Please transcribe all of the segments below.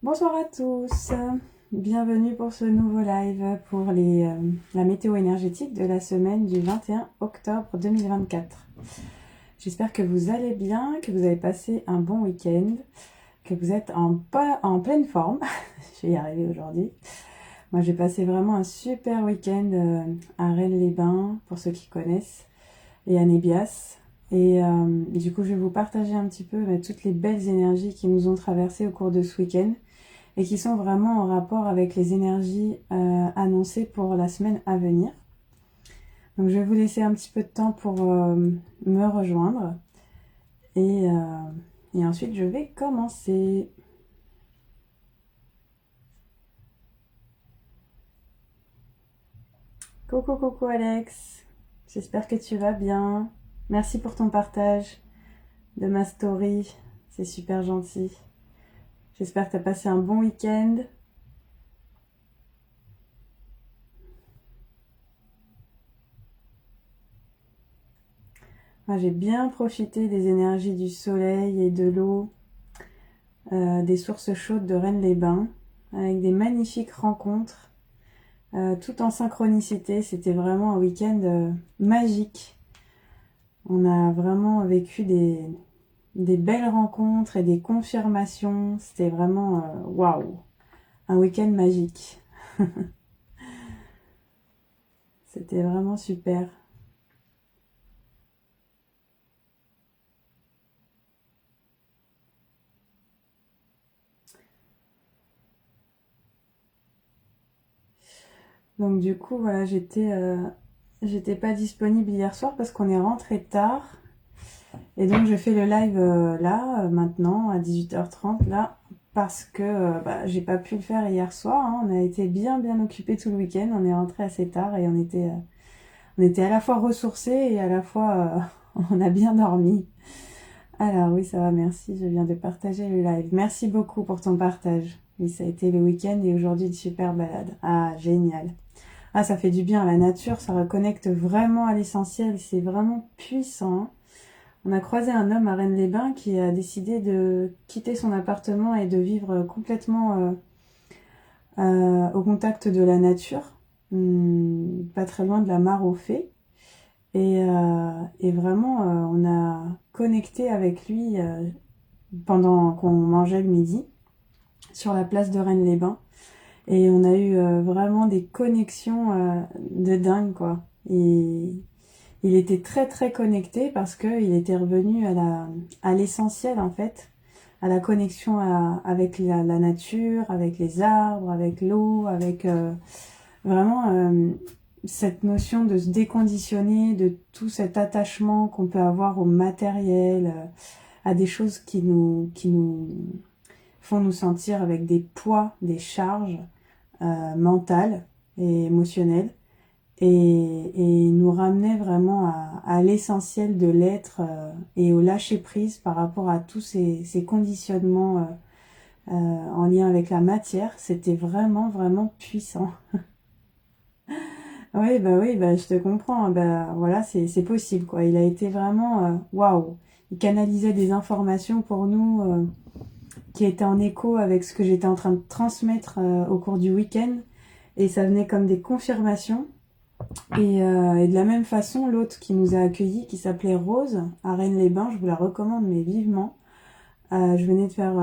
Bonsoir à tous, bienvenue pour ce nouveau live pour la météo énergétique de la semaine du 21 octobre 2024. J'espère que vous allez bien, que vous avez passé un bon week-end, que vous êtes en pleine forme. Je vais y arriver aujourd'hui. Moi j'ai passé vraiment un super week-end à Rennes-les-Bains, pour ceux qui connaissent, et à Nébias. Du coup je vais vous partager un petit peu toutes les belles énergies qui nous ont traversées au cours de ce week-end et qui sont vraiment en rapport avec les énergies annoncées pour la semaine à venir. Donc je vais vous laisser un petit peu de temps pour me rejoindre et, euh, et ensuite je vais commencer. Coucou coucou Alex, j'espère que tu vas bien. Merci pour ton partage de ma story, c'est super gentil. J'espère que tu as passé un bon week-end. Moi, j'ai bien profité des énergies du soleil et de l'eau, des sources chaudes de Rennes-les-Bains, avec des magnifiques rencontres, tout en synchronicité. C'était vraiment un week-end magique. On a vraiment vécu des belles rencontres et des confirmations. C'était vraiment waouh, un week-end magique. C'était vraiment super. Donc du coup, voilà, j'étais pas disponible hier soir parce qu'on est rentré tard. Et donc je fais le live là, maintenant, à 18h30, là, parce que j'ai pas pu le faire hier soir, hein. On a été bien occupés tout le week-end, on est rentré assez tard et on était à la fois ressourcés et à la fois on a bien dormi. Alors oui, ça va, merci, je viens de partager le live. Merci beaucoup pour ton partage. Oui, ça a été le week-end et aujourd'hui une super balade. Ah, génial. Ah, ça fait du bien, la nature, ça reconnecte vraiment à l'essentiel, c'est vraiment puissant, hein. On a croisé un homme à Rennes-les-Bains qui a décidé de quitter son appartement et de vivre complètement au contact de la nature, pas très loin de la mare aux Fées. Et vraiment, on a connecté avec lui pendant qu'on mangeait le midi sur la place de Rennes-les-Bains. Et on a eu vraiment des connexions de dingue, quoi. Et il était très connecté parce qu'il était revenu à l'essentiel, en fait, à la connexion avec la nature, avec les arbres, avec l'eau, avec vraiment cette notion de se déconditionner de tout cet attachement qu'on peut avoir au matériel, à des choses qui nous font nous sentir avec des poids, des charges mentales et émotionnelles et nous ramener vraiment à l'essentiel de l'être et au lâcher prise par rapport à tous ces conditionnements en lien avec la matière. C'était vraiment puissant. Oui, bah, je te comprends, hein. Bah, voilà, c'est possible, quoi. Il a été vraiment waouh. Il canalisait des informations pour nous qui étaient en écho avec ce que j'étais en train de transmettre au cours du week-end. Et ça venait comme des confirmations. Et de la même façon, l'autre qui nous a accueillis, qui s'appelait Rose, à Rennes-les-Bains, je vous la recommande, mais vivement. Je venais de faire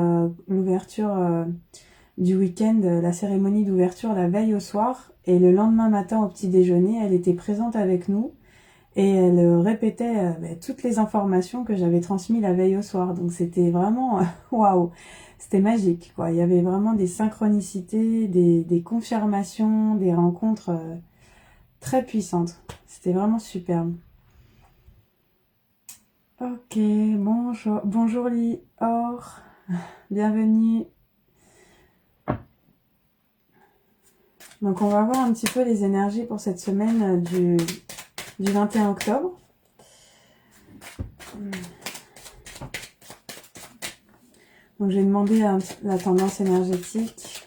l'ouverture du week-end, la cérémonie d'ouverture la veille au soir. Et le lendemain matin au petit déjeuner, elle était présente avec nous. Et elle répétait toutes les informations que j'avais transmises la veille au soir. Donc c'était vraiment waouh, c'était magique, quoi. Il y avait vraiment des synchronicités, des confirmations, des rencontres très puissantes. C'était vraiment superbe. Ok, bonjour Lior, bienvenue. Donc on va voir un petit peu les énergies pour cette semaine du 21 octobre. Donc j'ai demandé la tendance énergétique.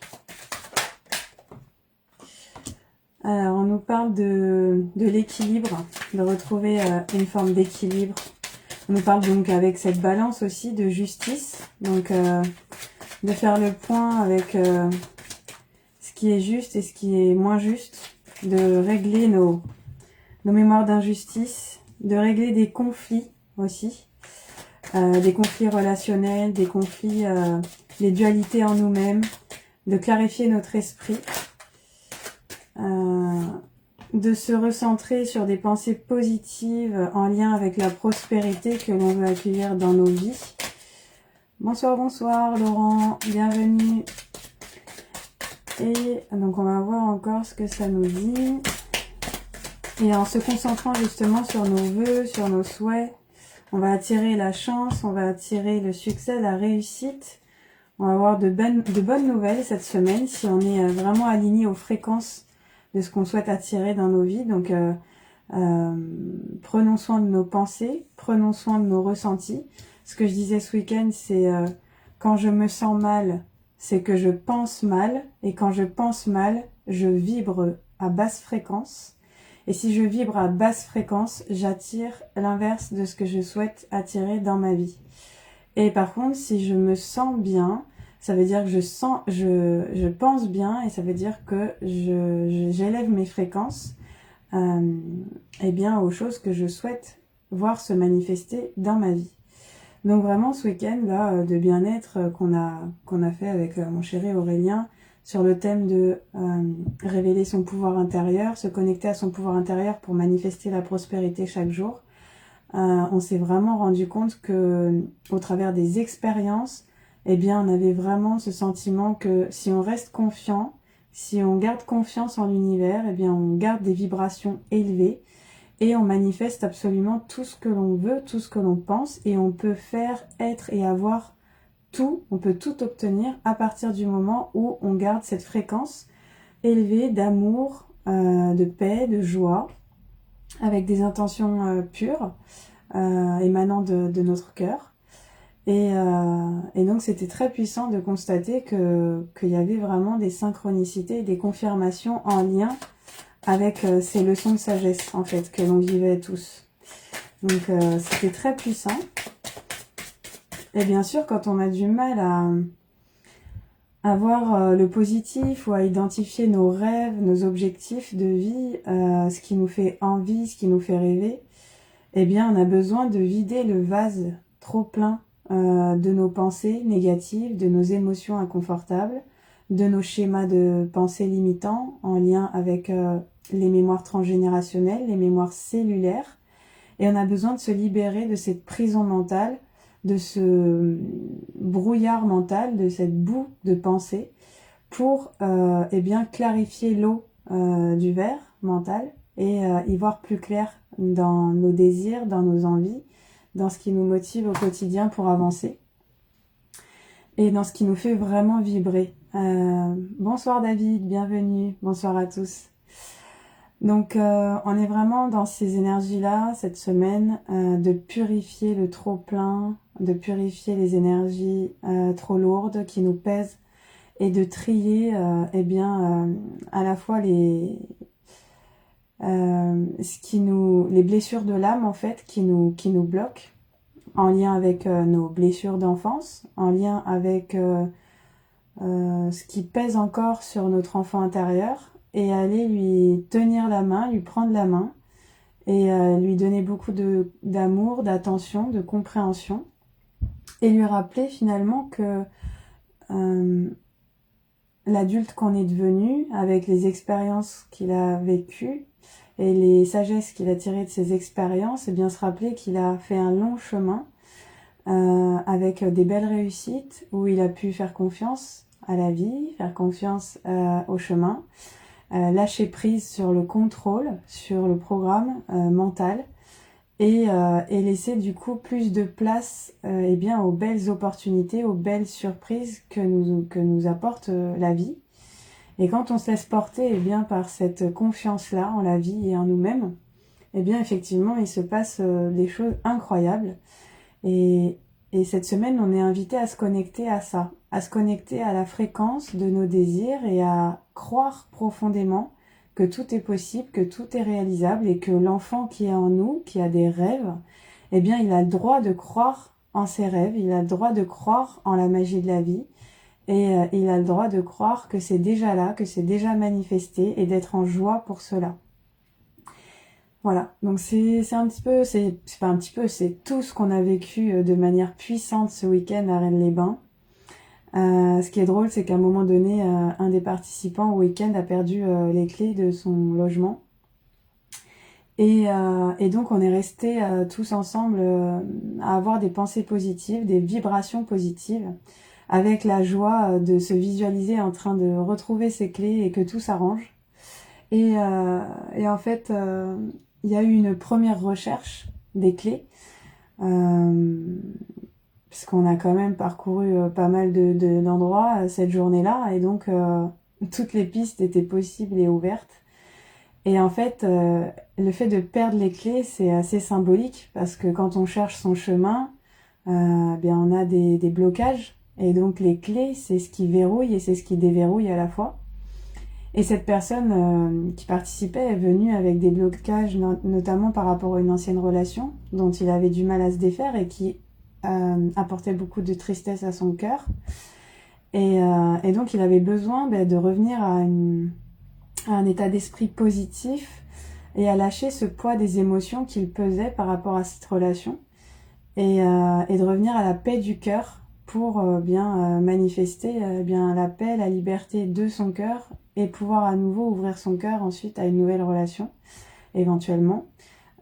Alors on nous parle de l'équilibre, de retrouver une forme d'équilibre. On nous parle donc avec cette balance aussi de justice. Donc de faire le point avec ce qui est juste et ce qui est moins juste, de régler nos mémoires d'injustice, de régler des conflits aussi, des conflits relationnels, des conflits, les dualités en nous-mêmes, de clarifier notre esprit, de se recentrer sur des pensées positives en lien avec la prospérité que l'on veut accueillir dans nos vies. Bonsoir, bonsoir Laurent, bienvenue. Et donc on va voir encore ce que ça nous dit. Et en se concentrant justement sur nos vœux, sur nos souhaits, on va attirer la chance, on va attirer le succès, la réussite. On va avoir de bonnes nouvelles cette semaine si on est vraiment aligné aux fréquences de ce qu'on souhaite attirer dans nos vies. Donc prenons soin de nos pensées, prenons soin de nos ressentis. Ce que je disais ce week-end, c'est quand je me sens mal, c'est que je pense mal. Et quand je pense mal, je vibre à basse fréquence. Et si je vibre à basse fréquence, j'attire l'inverse de ce que je souhaite attirer dans ma vie. Et par contre, si je me sens bien, ça veut dire que je pense bien et ça veut dire que j'élève mes fréquences eh bien, aux choses que je souhaite voir se manifester dans ma vie. Donc vraiment ce week-end là de bien-être qu'on a fait avec mon chéri Aurélien sur le thème de révéler son pouvoir intérieur, se connecter à son pouvoir intérieur pour manifester la prospérité chaque jour. On s'est vraiment rendu compte que au travers des expériences, eh bien on avait vraiment ce sentiment que si on reste confiant, si on garde confiance en l'univers, eh bien on garde des vibrations élevées. Et on manifeste absolument tout ce que l'on veut, tout ce que l'on pense, et on peut faire, être et avoir tout, on peut tout obtenir à partir du moment où on garde cette fréquence élevée d'amour, de paix, de joie, avec des intentions pures, émanant de notre cœur. Et donc c'était très puissant de constater qu'il y avait vraiment des synchronicités, des confirmations en lien avec ces leçons de sagesse en fait que l'on vivait tous. Donc c'était très puissant. Et bien sûr quand on a du mal à voir le positif ou à identifier nos rêves, nos objectifs de vie, ce qui nous fait envie, ce qui nous fait rêver, eh bien on a besoin de vider le vase trop plein de nos pensées négatives, de nos émotions inconfortables, de nos schémas de pensée limitants en lien avec les mémoires transgénérationnelles, les mémoires cellulaires. Et on a besoin de se libérer de cette prison mentale, de ce brouillard mental, de cette boue de pensée pour eh bien clarifier l'eau du verre mental et y voir plus clair dans nos désirs, dans nos envies, dans ce qui nous motive au quotidien pour avancer et dans ce qui nous fait vraiment vibrer. Bonsoir David, bienvenue, bonsoir à tous. Donc on est vraiment dans ces énergies-là cette semaine, de purifier le trop-plein, de purifier les énergies trop lourdes qui nous pèsent et de trier eh bien à la fois les blessures de l'âme en fait qui nous bloquent en lien avec nos blessures d'enfance, en lien avec ce qui pèse encore sur notre enfant intérieur et aller lui tenir la main, lui prendre la main et lui donner beaucoup d'amour, d'attention, de compréhension et lui rappeler finalement que l'adulte qu'on est devenu avec les expériences qu'il a vécues et les sagesses qu'il a tirées de ses expériences, et bien se rappeler qu'il a fait un long chemin avec des belles réussites où il a pu faire confiance à la vie, faire confiance au chemin, lâcher prise sur le contrôle, sur le programme mental et laisser du coup plus de place eh bien aux belles opportunités, aux belles surprises que nous apporte la vie. Et quand on se laisse porter eh bien par cette confiance-là en la vie et en nous-mêmes, eh bien effectivement il se passe des choses incroyables. Et cette semaine, on est invité à se connecter à ça, à se connecter à la fréquence de nos désirs et à croire profondément que tout est possible, que tout est réalisable et que l'enfant qui est en nous, qui a des rêves, eh bien, il a le droit de croire en ses rêves, il a le droit de croire en la magie de la vie et il a le droit de croire que c'est déjà là, que c'est déjà manifesté et d'être en joie pour cela. Voilà, donc c'est un petit peu, c'est pas un petit peu, c'est tout ce qu'on a vécu de manière puissante ce week-end à Rennes-les-Bains. Ce qui est drôle, c'est qu'à un moment donné, un des participants au week-end a perdu les clés de son logement. Et donc on est restés tous ensemble à avoir des pensées positives, des vibrations positives, avec la joie de se visualiser en train de retrouver ses clés et que tout s'arrange. Et en fait, il y a eu une première recherche des clés, puisqu'on a quand même parcouru pas mal d'endroits cette journée-là, et donc toutes les pistes étaient possibles et ouvertes. Et en fait, le fait de perdre les clés, c'est assez symbolique, parce que quand on cherche son chemin, bien on a des blocages, et donc les clés, c'est ce qui verrouille et c'est ce qui déverrouille à la fois. Et cette personne qui participait est venue avec des blocages, notamment par rapport à une ancienne relation dont il avait du mal à se défaire et qui apportait beaucoup de tristesse à son cœur. Et donc il avait besoin de revenir à un état d'esprit positif et à lâcher ce poids des émotions qu'il pesait par rapport à cette relation et de revenir à la paix du cœur pour bien manifester bien la paix, la liberté de son cœur et pouvoir à nouveau ouvrir son cœur ensuite à une nouvelle relation éventuellement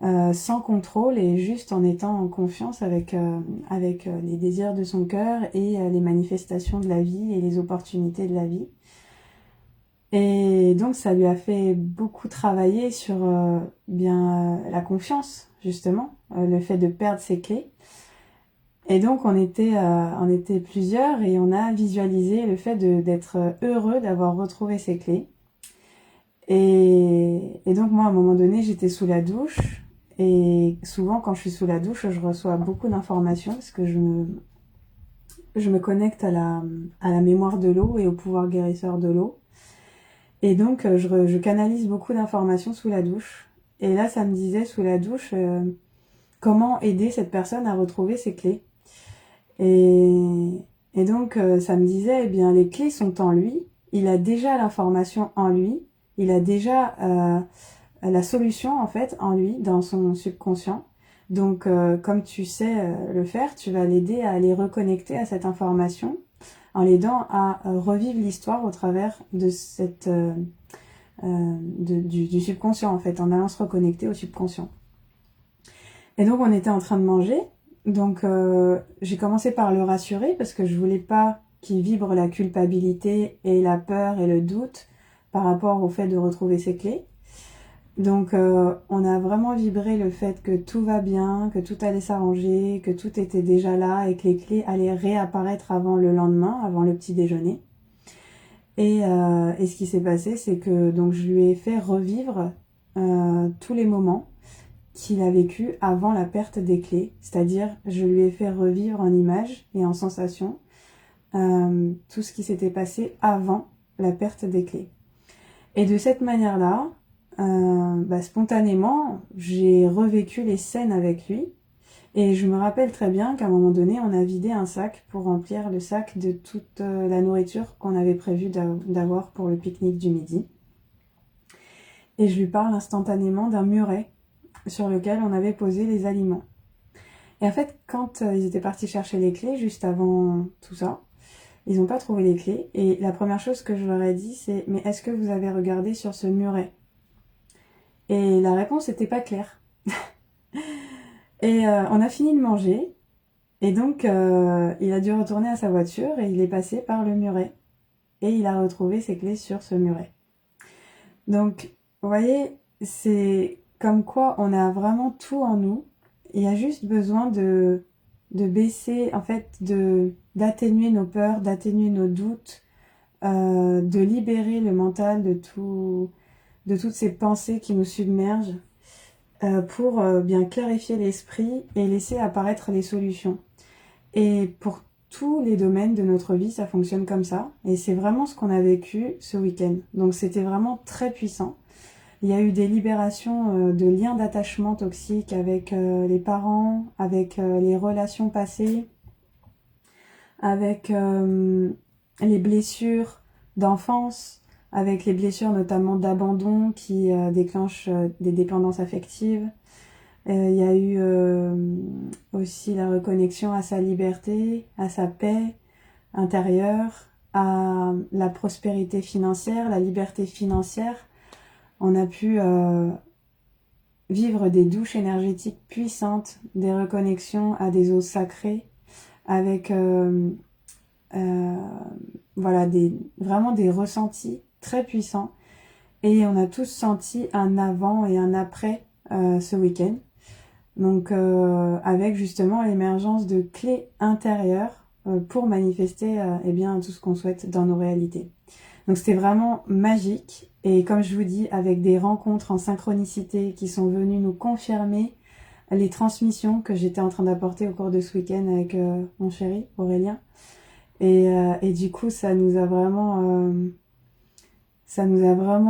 sans contrôle et juste en étant en confiance avec les désirs de son cœur et les manifestations de la vie et les opportunités de la vie. Et donc ça lui a fait beaucoup travailler sur la confiance justement, le fait de perdre ses clés. Et donc on était plusieurs et on a visualisé le fait d'être heureux d'avoir retrouvé ses clés. Et donc moi à un moment donné j'étais sous la douche et souvent quand je suis sous la douche je reçois beaucoup d'informations parce que je me connecte à la mémoire de l'eau et au pouvoir guérisseur de l'eau. Et donc je canalise beaucoup d'informations sous la douche. Et là ça me disait sous la douche comment aider cette personne à retrouver ses clés. Et donc ça me disait, eh bien les clés sont en lui, il a déjà l'information en lui, il a déjà la solution en fait en lui, dans son subconscient. Donc comme tu sais le faire, tu vas l'aider à aller reconnecter à cette information en l'aidant à revivre l'histoire au travers de du subconscient en fait, en allant se reconnecter au subconscient. Et donc on était en train de manger. Donc j'ai commencé par le rassurer parce que je voulais pas qu'il vibre la culpabilité et la peur et le doute par rapport au fait de retrouver ses clés. Donc on a vraiment vibré le fait que tout va bien, que tout allait s'arranger, que tout était déjà là et que les clés allaient réapparaître avant le lendemain, avant le petit déjeuner. Et ce qui s'est passé, c'est que donc je lui ai fait revivre tous les moments qu'il a vécu avant la perte des clés, c'est-à-dire je lui ai fait revivre en images et en sensations tout ce qui s'était passé avant la perte des clés. Et de cette manière-là, spontanément, j'ai revécu les scènes avec lui et je me rappelle très bien qu'à un moment donné, on a vidé un sac pour remplir le sac de toute la nourriture qu'on avait prévu d'avoir pour le pique-nique du midi. Et je lui parle instantanément d'un muret sur lequel on avait posé les aliments. Et en fait, quand ils étaient partis chercher les clés, juste avant tout ça, ils n'ont pas trouvé les clés. Et la première chose que je leur ai dit, c'est « Mais est-ce que vous avez regardé sur ce muret ?» Et la réponse n'était pas claire. Et on a fini de manger. Et donc, il a dû retourner à sa voiture et il est passé par le muret. Et il a retrouvé ses clés sur ce muret. Donc, vous voyez, c'est comme quoi on a vraiment tout en nous. Il y a juste besoin de baisser, en fait, d'atténuer nos peurs, d'atténuer nos doutes, de libérer le mental de toutes ces pensées qui nous submergent pour bien clarifier l'esprit et laisser apparaître les solutions. Et pour tous les domaines de notre vie, ça fonctionne comme ça. Et c'est vraiment ce qu'on a vécu ce week-end. Donc c'était vraiment très puissant. Il y a eu des libérations de liens d'attachement toxiques avec les parents, avec les relations passées, avec les blessures d'enfance, avec les blessures notamment d'abandon qui déclenchent des dépendances affectives. Il y a eu aussi la reconnexion à sa liberté, à sa paix intérieure, à la prospérité financière, la liberté financière. On a pu vivre des douches énergétiques puissantes, des reconnexions à des eaux sacrées, avec voilà, vraiment des ressentis très puissants. Et on a tous senti un avant et un après ce week-end. Donc avec justement l'émergence de clés intérieures pour manifester eh bien, tout ce qu'on souhaite dans nos réalités. Donc c'était vraiment magique. Et comme je vous dis, avec des rencontres en synchronicité qui sont venues nous confirmer les transmissions que j'étais en train d'apporter au cours de ce week-end avec mon chéri Aurélien. Et du coup, ça nous a vraiment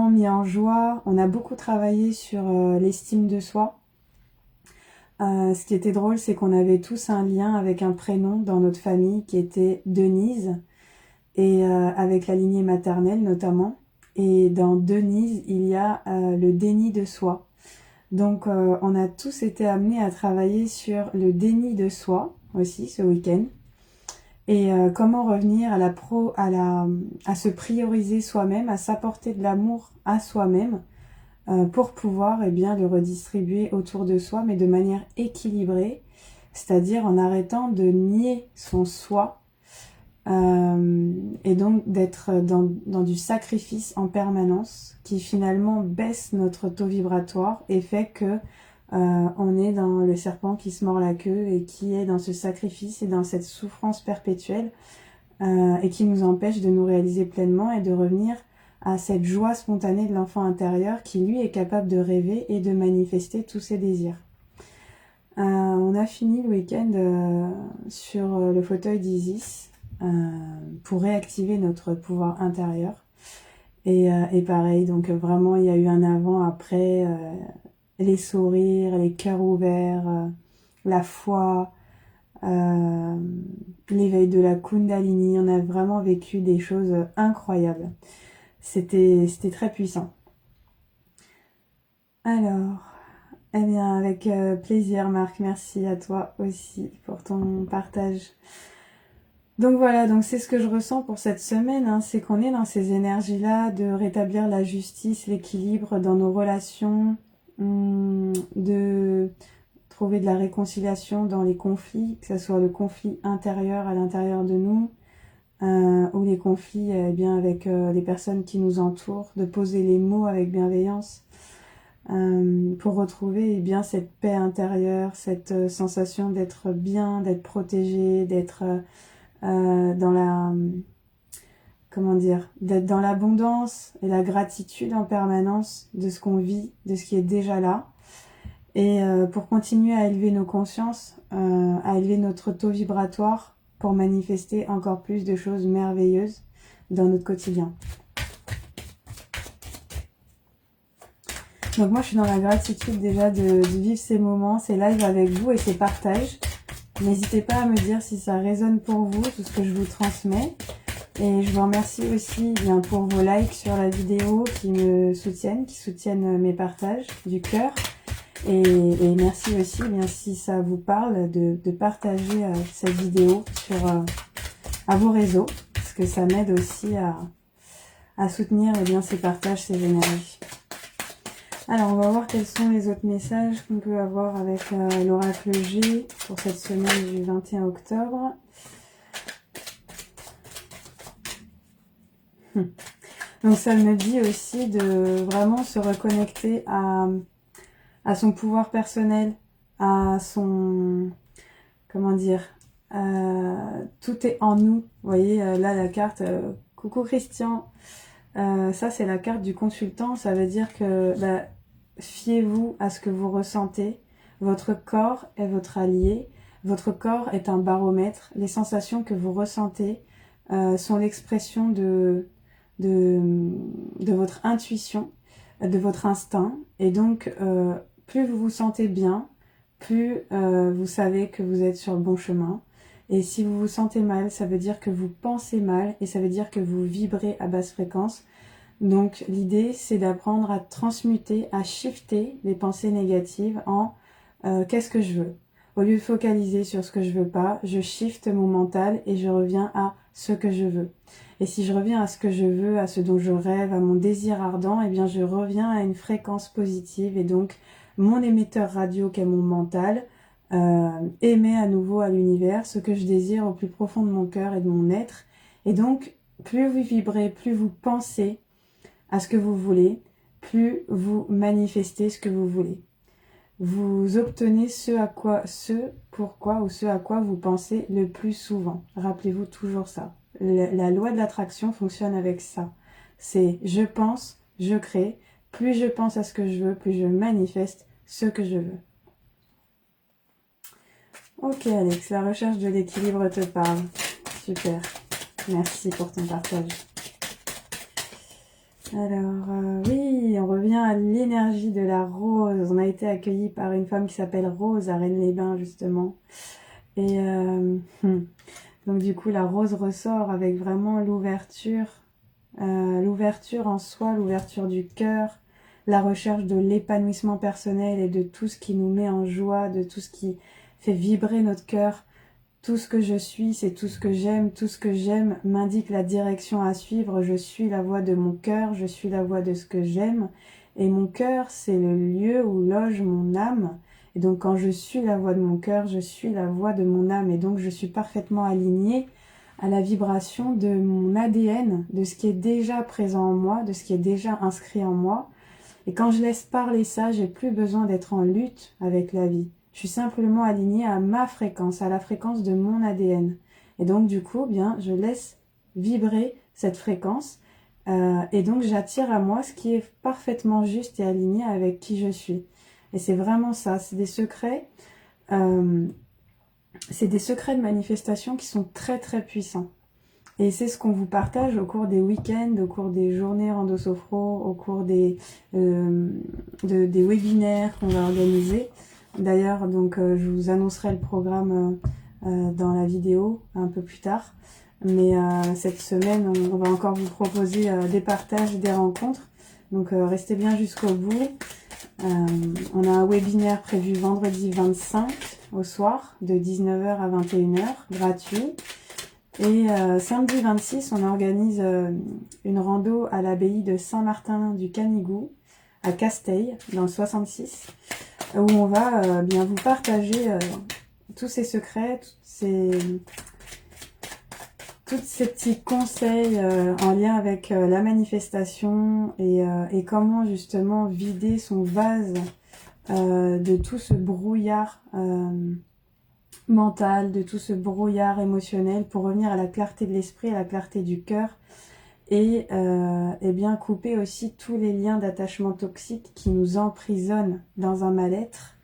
mis en joie. On a beaucoup travaillé sur l'estime de soi. Ce qui était drôle, c'est qu'on avait tous un lien avec un prénom dans notre famille qui était Denise, et avec la lignée maternelle notamment. Et dans Denise, il y a le déni de soi. Donc on a tous été amenés à travailler sur le déni de soi aussi ce week-end. Et comment revenir à se prioriser soi-même, à s'apporter de l'amour à soi-même pour pouvoir eh bien, le redistribuer autour de soi, mais de manière équilibrée, c'est-à-dire en arrêtant de nier son soi et donc d'être dans du sacrifice en permanence qui finalement baisse notre taux vibratoire et fait que on est dans le serpent qui se mord la queue et qui est dans ce sacrifice et dans cette souffrance perpétuelle et qui nous empêche de nous réaliser pleinement et de revenir à cette joie spontanée de l'enfant intérieur qui lui est capable de rêver et de manifester tous ses désirs. On a fini le week-end sur le fauteuil d'Isis pour réactiver notre pouvoir intérieur et pareil, donc vraiment il y a eu un avant-après, les sourires, les cœurs ouverts, la foi, l'éveil de la Kundalini. On a vraiment vécu des choses incroyables. C'était très puissant. Alors, eh bien, avec plaisir, Marc. Merci à toi aussi pour ton partage. Donc voilà, donc c'est ce que je ressens pour cette semaine, hein, c'est qu'on est dans ces énergies-là de rétablir la justice, l'équilibre dans nos relations, de trouver de la réconciliation dans les conflits, que ce soit le conflit intérieur à l'intérieur de nous, ou les conflits eh bien, avec les personnes qui nous entourent, de poser les mots avec bienveillance pour retrouver eh bien, cette paix intérieure, cette sensation d'être bien, d'être protégé, d'être dans la... comment dire, d'être dans l'abondance et la gratitude en permanence de ce qu'on vit, de ce qui est déjà là. Et pour continuer à élever nos consciences, à élever notre taux vibratoire pour manifester encore plus de choses merveilleuses dans notre quotidien. Donc moi je suis dans la gratitude déjà de vivre ces moments, ces lives avec vous et ces partages. N'hésitez pas à me dire si ça résonne pour vous, tout ce que je vous transmets. Et je vous remercie aussi bien pour vos likes sur la vidéo qui me soutiennent, qui soutiennent mes partages du cœur. Et merci aussi bien si ça vous parle de partager cette vidéo à vos réseaux, parce que ça m'aide aussi à soutenir eh bien, ces partages, ces énergies. Alors on va voir quels sont les autres messages qu'on peut avoir avec l'oracle G pour cette semaine du 21 octobre. Donc ça me dit aussi de vraiment se reconnecter à son pouvoir personnel, à son... comment dire, tout est en nous. Vous voyez, là, la carte, coucou Christian, ça, c'est la carte du consultant. Ça veut dire que fiez-vous à ce que vous ressentez. Votre corps est votre allié. Votre corps est un baromètre. Les sensations que vous ressentez sont l'expression de votre intuition, de votre instinct. Et donc, plus vous vous sentez bien, plus vous savez que vous êtes sur le bon chemin. Et si vous vous sentez mal, ça veut dire que vous pensez mal et ça veut dire que vous vibrez à basse fréquence. Donc l'idée, c'est d'apprendre à transmuter, à shifter les pensées négatives en qu'est-ce que je veux. Au lieu de focaliser sur ce que je veux pas, je shift mon mental et je reviens à ce que je veux. Et si je reviens à ce que je veux, à ce dont je rêve, à mon désir ardent, eh bien je reviens à une fréquence positive et donc mon émetteur radio qu'est mon mental émet à nouveau à l'univers ce que je désire au plus profond de mon cœur et de mon être. Et donc plus vous vibrez, plus vous pensez à ce que vous voulez, plus vous manifestez ce que vous voulez. Vous obtenez ce à quoi vous pensez le plus souvent. Rappelez-vous toujours ça. La loi de l'attraction fonctionne avec ça. C'est je pense, je crée. Plus je pense à ce que je veux, plus je manifeste ce que je veux. Ok Alex, la recherche de l'équilibre te parle. Super. Merci pour ton partage. Alors, oui, on revient à l'énergie de la rose. On a été accueillis par une femme qui s'appelle Rose à Rennes-les-Bains, justement. Et donc, du coup, la rose ressort avec vraiment l'ouverture en soi, l'ouverture du cœur, la recherche de l'épanouissement personnel et de tout ce qui nous met en joie, de tout ce qui fait vibrer notre cœur. Tout ce que je suis, c'est tout ce que j'aime. Tout ce que j'aime m'indique la direction à suivre. Je suis la voix de mon cœur, je suis la voix de ce que j'aime. Et mon cœur, c'est le lieu où loge mon âme. Et donc quand je suis la voix de mon cœur, je suis la voix de mon âme. Et donc je suis parfaitement alignée à la vibration de mon ADN, de ce qui est déjà présent en moi, de ce qui est déjà inscrit en moi. Et quand je laisse parler ça, j'ai plus besoin d'être en lutte avec la vie. Je suis simplement alignée à ma fréquence, à la fréquence de mon ADN. Et donc, du coup, bien, je laisse vibrer cette fréquence. Et donc, j'attire à moi ce qui est parfaitement juste et aligné avec qui je suis. Et c'est vraiment ça. C'est des secrets. C'est des secrets de manifestation qui sont très, très puissants. Et c'est ce qu'on vous partage au cours des week-ends, au cours des journées Rando Sophro, au cours des webinaires qu'on va organiser. D'ailleurs, donc, je vous annoncerai le programme dans la vidéo un peu plus tard. Mais cette semaine, on va encore vous proposer des partages, des rencontres. Donc, restez bien jusqu'au bout. On a un webinaire prévu vendredi 25 au soir, de 19h à 21h, gratuit. Et samedi 26, on organise une rando à l'abbaye de Saint-Martin du Canigou, à Casteil, dans le 66, où on va bien vous partager tous ces secrets, tous ces petits conseils en lien avec la manifestation et comment justement vider son vase de tout ce brouillard mental, de tout ce brouillard émotionnel pour revenir à la clarté de l'esprit, à la clarté du cœur et bien couper aussi tous les liens d'attachement toxiques qui nous emprisonnent dans un mal-être,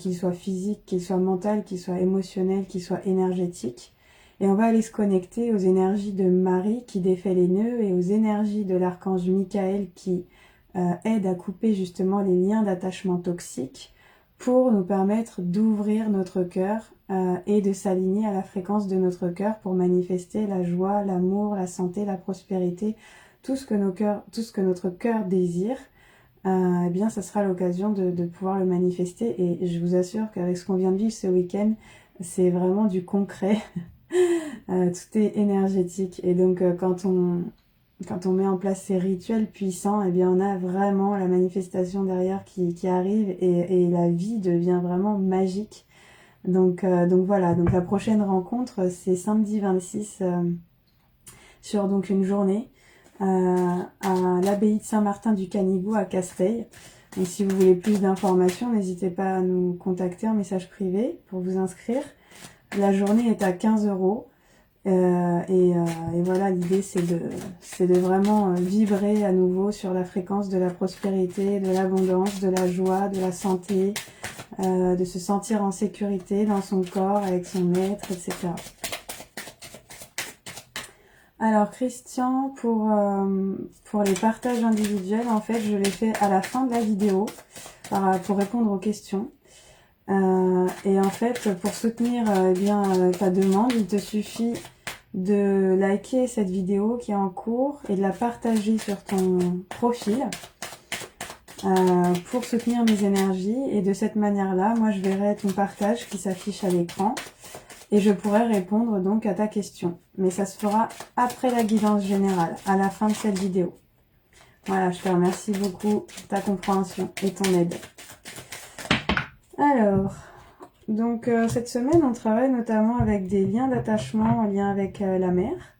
qu'il soit physique, qu'il soit mental, qu'il soit émotionnel, qu'il soit énergétique. Et on va aller se connecter aux énergies de Marie qui défait les nœuds et aux énergies de l'archange Michael qui aide à couper justement les liens d'attachement toxiques pour nous permettre d'ouvrir notre cœur et de s'aligner à la fréquence de notre cœur pour manifester la joie, l'amour, la santé, la prospérité, tout ce que notre cœur désire. Eh bien, ça sera l'occasion de pouvoir le manifester. Et je vous assure qu'avec ce qu'on vient de vivre ce week-end, c'est vraiment du concret. Tout est énergétique. Et donc, quand on met en place ces rituels puissants, eh bien, on a vraiment la manifestation derrière qui arrive et la vie devient vraiment magique. Donc voilà, donc la prochaine rencontre, c'est samedi 26 sur donc une journée à l'abbaye de Saint-Martin du Canigou à Casteil. Donc si vous voulez plus d'informations, n'hésitez pas à nous contacter en message privé pour vous inscrire. La journée est à 15 €. Et voilà, l'idée c'est de vraiment vibrer à nouveau sur la fréquence de la prospérité, de l'abondance, de la joie, de la santé, de se sentir en sécurité dans son corps, avec son être, etc. Alors Christian, pour les partages individuels, en fait, je l'ai fait à la fin de la vidéo pour répondre aux questions. Et en fait, pour soutenir ta demande, il te suffit de liker cette vidéo qui est en cours et de la partager sur ton profil pour soutenir mes énergies. Et de cette manière-là, moi, je verrai ton partage qui s'affiche à l'écran et je pourrai répondre donc à ta question. Mais ça se fera après la guidance générale, à la fin de cette vidéo. Voilà, je te remercie beaucoup pour ta compréhension et ton aide. Alors, donc cette semaine, on travaille notamment avec des liens d'attachement en lien avec la mère.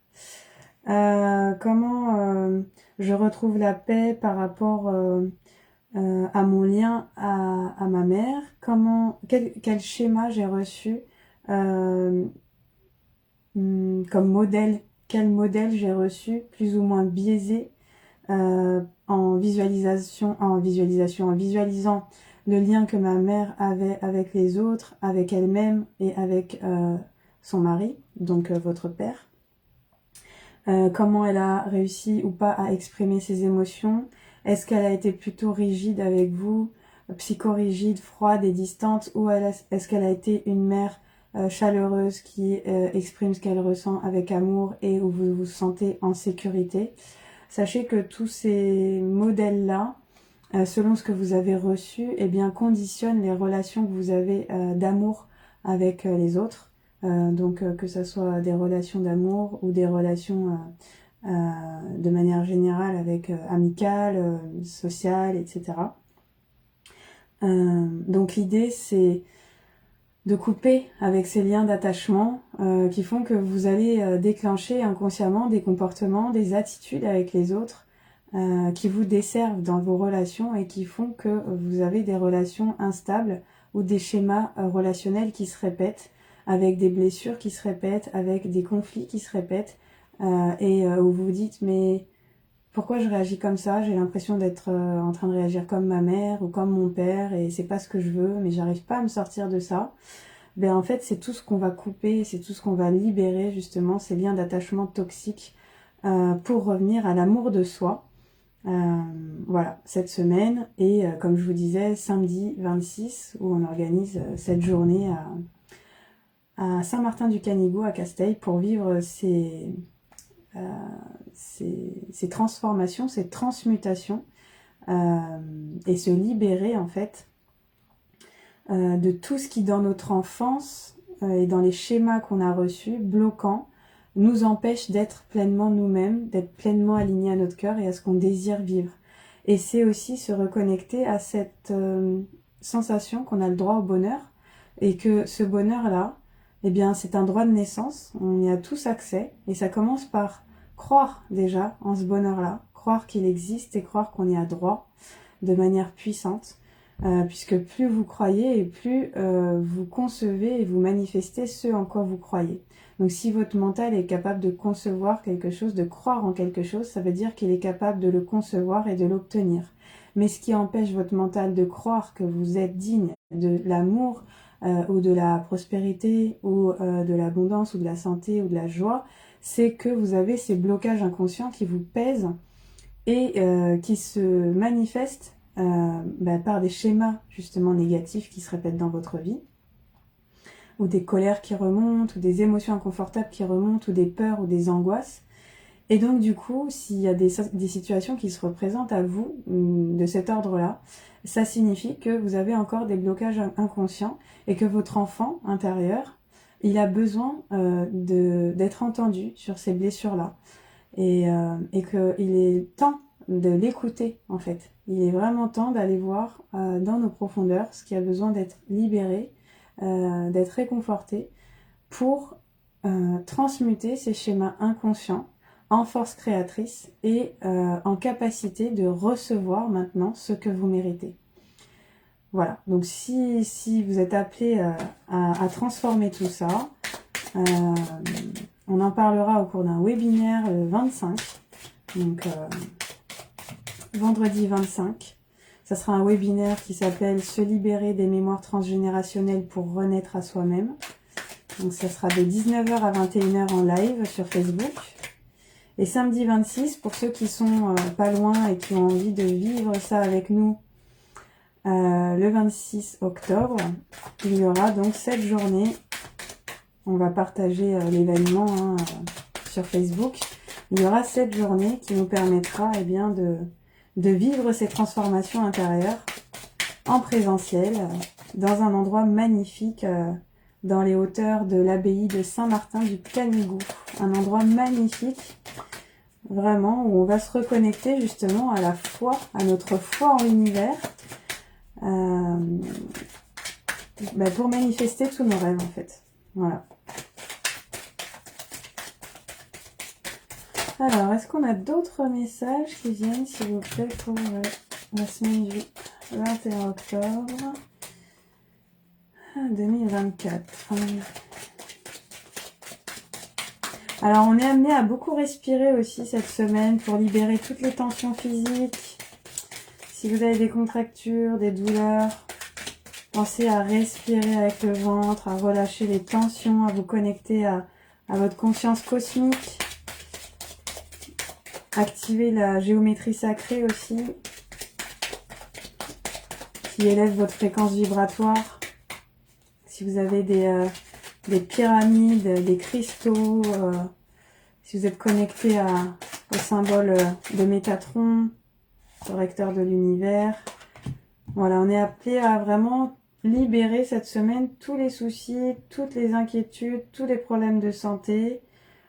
Comment je retrouve la paix par rapport à mon lien à ma mère. Quel schéma j'ai reçu comme modèle. Quel modèle j'ai reçu plus ou moins biaisé en visualisant le lien que ma mère avait avec les autres, avec elle-même et avec son mari, donc votre père. Comment elle a réussi ou pas à exprimer ses émotions. Est-ce qu'elle a été plutôt rigide avec vous, psychorigide, froide et distante, ou est-ce qu'elle a été une mère chaleureuse qui exprime ce qu'elle ressent avec amour et où vous vous sentez en sécurité. Sachez que tous ces modèles-là, selon ce que vous avez reçu, eh bien, conditionnent les relations que vous avez d'amour avec les autres. Donc que ce soit des relations d'amour ou des relations de manière générale avec amicales, sociales, etc. Donc l'idée c'est de couper avec ces liens d'attachement qui font que vous allez déclencher inconsciemment des comportements, des attitudes avec les autres qui vous desservent dans vos relations et qui font que vous avez des relations instables ou des schémas relationnels qui se répètent, avec des blessures qui se répètent, avec des conflits qui se répètent, où vous vous dites mais pourquoi je réagis comme ça? J'ai l'impression d'être en train de réagir comme ma mère ou comme mon père et c'est pas ce que je veux, mais j'arrive pas à me sortir de ça. Ben en fait c'est tout ce qu'on va couper, c'est tout ce qu'on va libérer justement, ces liens d'attachement toxiques pour revenir à l'amour de soi. Voilà, cette semaine et comme je vous disais, samedi 26 où on organise cette journée à Saint-Martin-du-Canigou à Casteil pour vivre ces transformations, ces transmutations et se libérer en fait de tout ce qui dans notre enfance et dans les schémas qu'on a reçus, bloquants, nous empêche d'être pleinement nous-mêmes, d'être pleinement alignés à notre cœur et à ce qu'on désire vivre. Et c'est aussi se reconnecter à cette sensation qu'on a le droit au bonheur et que ce bonheur-là, eh bien, c'est un droit de naissance, on y a tous accès et ça commence par croire déjà en ce bonheur-là, croire qu'il existe et croire qu'on y a droit de manière puissante. Puisque plus vous croyez et plus vous concevez et vous manifestez ce en quoi vous croyez. Donc si votre mental est capable de concevoir quelque chose, de croire en quelque chose, ça veut dire qu'il est capable de le concevoir et de l'obtenir. Mais ce qui empêche votre mental de croire que vous êtes digne de l'amour ou de la prospérité ou de l'abondance ou de la santé ou de la joie, c'est que vous avez ces blocages inconscients qui vous pèsent et qui se manifestent par des schémas justement négatifs qui se répètent dans votre vie, ou des colères qui remontent, ou des émotions inconfortables qui remontent, ou des peurs ou des angoisses. Et donc du coup, s'il y a des situations qui se représentent à vous de cet ordre-là, ça signifie que vous avez encore des blocages inconscients et que votre enfant intérieur, il a besoin d'être entendu sur ces blessures-là. Et qu'il est temps de l'écouter en fait. Il est vraiment temps d'aller voir dans nos profondeurs ce qui a besoin d'être libéré, d'être réconforté pour transmuter ces schémas inconscients en force créatrice et en capacité de recevoir maintenant ce que vous méritez. Voilà, donc si vous êtes appelé à transformer tout ça, on en parlera au cours d'un webinaire le 25, donc vendredi 25. Ça sera un webinaire qui s'appelle « Se libérer des mémoires transgénérationnelles pour renaître à soi-même ». Donc ça sera de 19h à 21h en live sur Facebook. Et samedi 26, pour ceux qui sont pas loin et qui ont envie de vivre ça avec nous, Le 26 octobre, il y aura donc cette journée. On va partager l'événement hein, sur Facebook. Il y aura cette journée qui nous permettra eh bien, de vivre ces transformations intérieures en présentiel, dans un endroit magnifique, dans les hauteurs de l'abbaye de Saint-Martin du Canigou. Un endroit magnifique, vraiment, où on va se reconnecter justement à la foi, à notre foi en l'univers, pour manifester tous nos rêves en fait. Voilà. Alors, est-ce qu'on a d'autres messages qui viennent, s'il vous plaît, pour la semaine du 21 octobre 2024. Alors, on est amené à beaucoup respirer aussi cette semaine pour libérer toutes les tensions physiques. Si vous avez des contractures, des douleurs, pensez à respirer avec le ventre, à relâcher les tensions, à vous connecter à votre conscience cosmique. Activez la géométrie sacrée aussi, qui élève votre fréquence vibratoire. Si vous avez des pyramides, des cristaux, si vous êtes connecté au symbole de Métatron, correcteur de l'univers. Voilà, on est appelé à vraiment libérer cette semaine tous les soucis, toutes les inquiétudes, tous les problèmes de santé.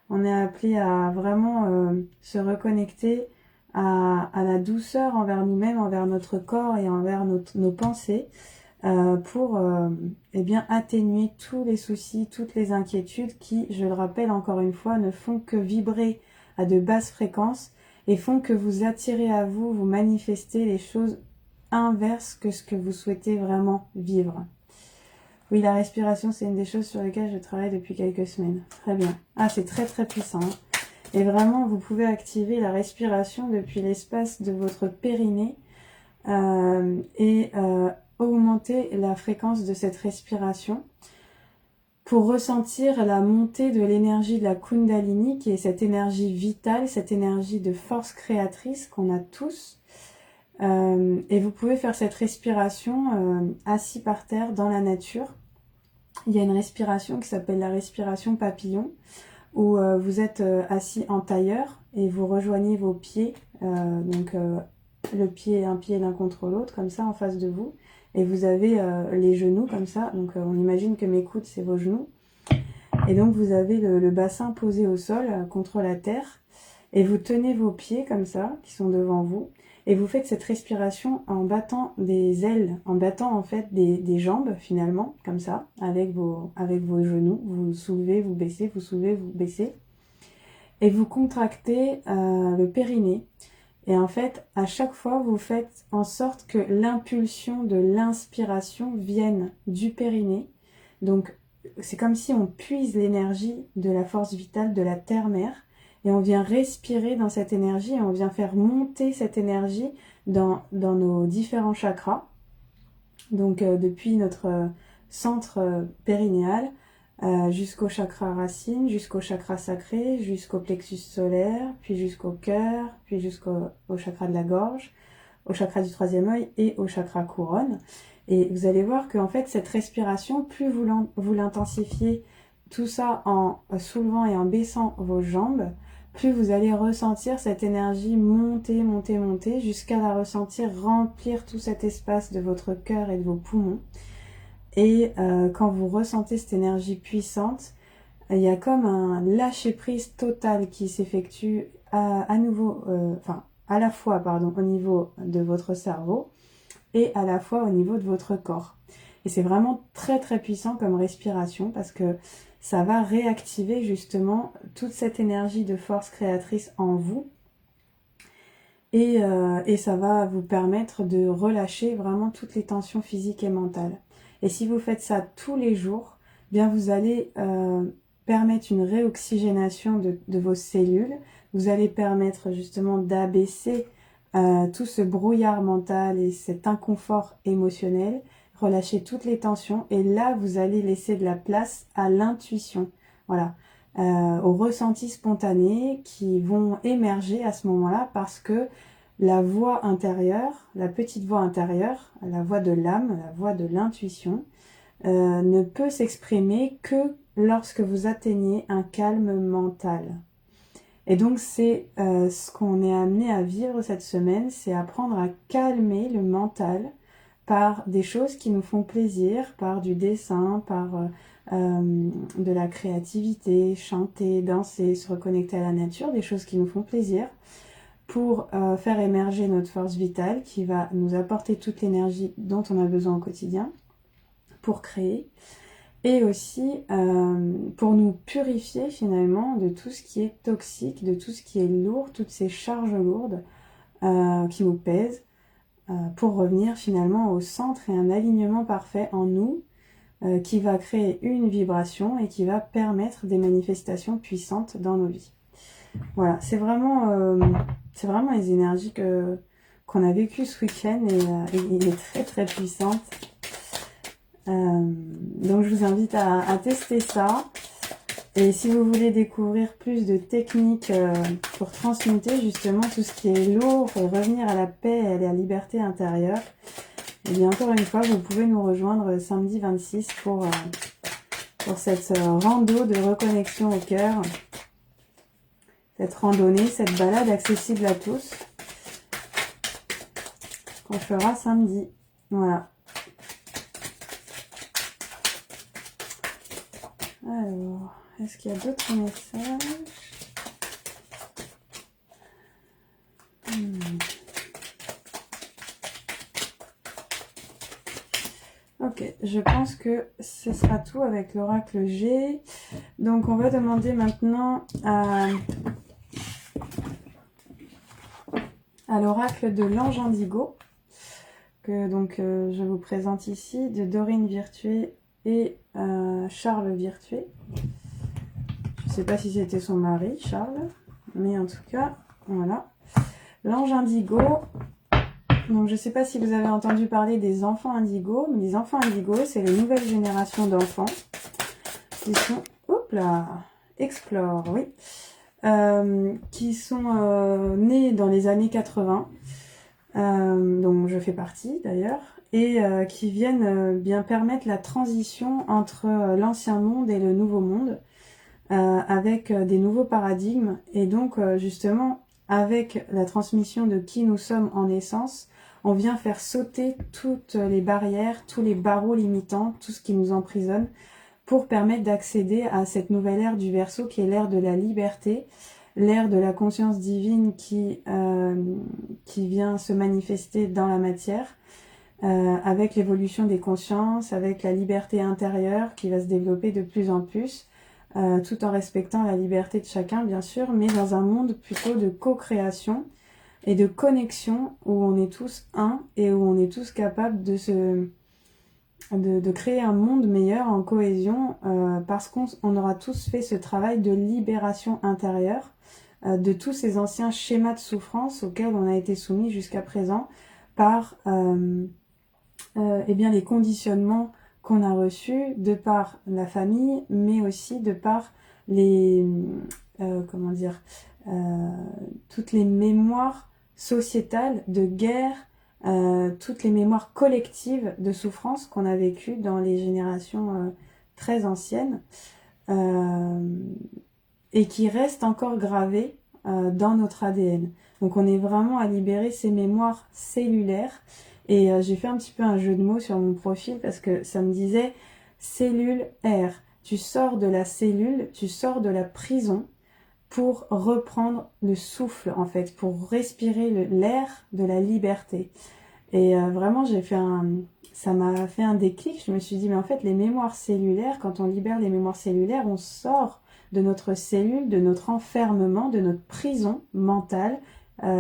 On est appelé à vraiment se reconnecter à la douceur envers nous-mêmes, envers notre corps et envers nos pensées pour eh bien atténuer tous les soucis, toutes les inquiétudes qui, je le rappelle encore une fois, ne font que vibrer à de basses fréquences et font que vous attirez à vous, vous manifestez les choses inverses que ce que vous souhaitez vraiment vivre. Oui, la respiration, c'est une des choses sur lesquelles je travaille depuis quelques semaines. Très bien. Ah, c'est très très puissant. Et vraiment, vous pouvez activer la respiration depuis l'espace de votre périnée et augmenter la fréquence de cette respiration pour ressentir la montée de l'énergie de la Kundalini, qui est cette énergie vitale, cette énergie de force créatrice qu'on a tous. Et vous pouvez faire cette respiration assis par terre dans la nature. Il y a une respiration qui s'appelle la respiration papillon, où vous êtes assis en tailleur et vous rejoignez vos pieds, un pied l'un contre l'autre, comme ça en face de vous, et vous avez les genoux comme ça, donc on imagine que mes coudes c'est vos genoux, et donc vous avez le bassin posé au sol contre la terre, et vous tenez vos pieds comme ça, qui sont devant vous, et vous faites cette respiration en battant des ailes, en battant en fait des jambes finalement, comme ça, avec vos genoux. Vous soulevez, vous baissez, vous soulevez, vous baissez. Et vous contractez le périnée. Et en fait, à chaque fois, vous faites en sorte que l'impulsion de l'inspiration vienne du périnée. Donc, c'est comme si on puise l'énergie de la force vitale de la terre-mère. Et on vient respirer dans cette énergie et on vient faire monter cette énergie dans nos différents chakras. Donc depuis notre centre périnéal jusqu'au chakra racine, jusqu'au chakra sacré, jusqu'au plexus solaire, puis jusqu'au cœur, puis jusqu'au chakra de la gorge, au chakra du 3e œil et au chakra couronne. Et vous allez voir qu'en fait cette respiration, plus vous l'intensifiez, tout ça en soulevant et en baissant vos jambes, plus vous allez ressentir cette énergie monter, monter, monter, jusqu'à la ressentir remplir tout cet espace de votre cœur et de vos poumons. Et quand vous ressentez cette énergie puissante, il y a comme un lâcher-prise total qui s'effectue à la fois au niveau de votre cerveau et à la fois au niveau de votre corps. Et c'est vraiment très très puissant comme respiration parce que ça va réactiver justement toute cette énergie de force créatrice en vous et ça va vous permettre de relâcher vraiment toutes les tensions physiques et mentales. Et si vous faites ça tous les jours, bien vous allez permettre une réoxygénation de vos cellules, vous allez permettre justement d'abaisser tout ce brouillard mental et cet inconfort émotionnel, relâcher toutes les tensions et là vous allez laisser de la place à l'intuition, voilà, aux ressentis spontanés qui vont émerger à ce moment-là parce que la voix intérieure, la petite voix intérieure, la voix de l'âme, la voix de l'intuition, ne peut s'exprimer que lorsque vous atteignez un calme mental. Et donc c'est ce qu'on est amené à vivre cette semaine, c'est apprendre à calmer le mental par des choses qui nous font plaisir, par du dessin, par de la créativité, chanter, danser, se reconnecter à la nature, des choses qui nous font plaisir, pour faire émerger notre force vitale qui va nous apporter toute l'énergie dont on a besoin au quotidien pour créer, et aussi pour nous purifier finalement de tout ce qui est toxique, de tout ce qui est lourd, toutes ces charges lourdes qui nous pèsent, pour revenir finalement au centre et un alignement parfait en nous qui va créer une vibration et qui va permettre des manifestations puissantes dans nos vies. Voilà, c'est vraiment les énergies qu'on a vécues ce week-end et il est très très puissante. Donc je vous invite à tester ça. Et si vous voulez découvrir plus de techniques pour transmuter justement tout ce qui est lourd et revenir à la paix et à la liberté intérieure, et bien encore une fois, vous pouvez nous rejoindre samedi 26 pour cette rando de reconnexion au cœur, cette randonnée, cette balade accessible à tous, qu'on fera samedi. Voilà. Alors, est-ce qu'il y a d'autres messages? Ok, je pense que ce sera tout avec l'oracle G. Donc on va demander maintenant à l'oracle de l'ange indigo, que donc je vous présente ici, de Dorine Virtué et Charles Virtué. Je ne sais pas si c'était son mari, Charles, mais en tout cas, voilà. L'ange indigo. Donc je ne sais pas si vous avez entendu parler des enfants indigos, mais les enfants indigos, c'est les nouvelles générations d'enfants qui sont, hop là, explore, oui, qui sont nés dans les années 80, dont je fais partie d'ailleurs, et qui viennent bien permettre la transition entre l'ancien monde et le nouveau monde, avec des nouveaux paradigmes, et donc justement, avec la transmission de qui nous sommes en essence, on vient faire sauter toutes les barrières, tous les barreaux limitants, tout ce qui nous emprisonne, pour permettre d'accéder à cette nouvelle ère du Verseau qui est l'ère de la liberté, l'ère de la conscience divine qui vient se manifester dans la matière, avec l'évolution des consciences, avec la liberté intérieure qui va se développer de plus en plus, tout en respectant la liberté de chacun bien sûr, mais dans un monde plutôt de co-création et de connexion où on est tous un et où on est tous capables de créer un monde meilleur en cohésion, parce qu'on aura tous fait ce travail de libération intérieure de tous ces anciens schémas de souffrance auxquels on a été soumis jusqu'à présent par eh bien, les conditionnements qu'on a reçus de par la famille, mais aussi de par les toutes les mémoires sociétales de guerre, toutes les mémoires collectives de souffrance qu'on a vécues dans les générations très anciennes, et qui restent encore gravées dans notre ADN. Donc on est vraiment à libérer ces mémoires cellulaires. Et j'ai fait un petit peu un jeu de mots sur mon profil parce que ça me disait cellule R. Tu sors de la cellule, tu sors de la prison pour reprendre le souffle en fait, pour respirer l'air de la liberté. Et vraiment ça m'a fait un déclic. Je me suis dit mais en fait les mémoires cellulaires, quand on libère les mémoires cellulaires, on sort de notre cellule, de notre enfermement, de notre prison mentale,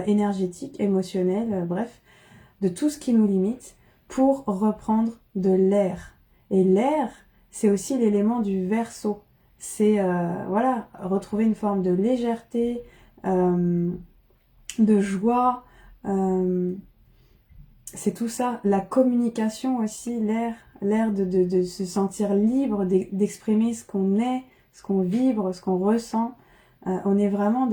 énergétique, émotionnelle, bref, de tout ce qui nous limite pour reprendre de l'air. Et l'air, c'est aussi l'élément du Verseau. C'est voilà, retrouver une forme de légèreté, de joie, c'est tout ça. La communication aussi, l'air de se sentir libre, d'exprimer ce qu'on est, ce qu'on vibre, ce qu'on ressent. On est vraiment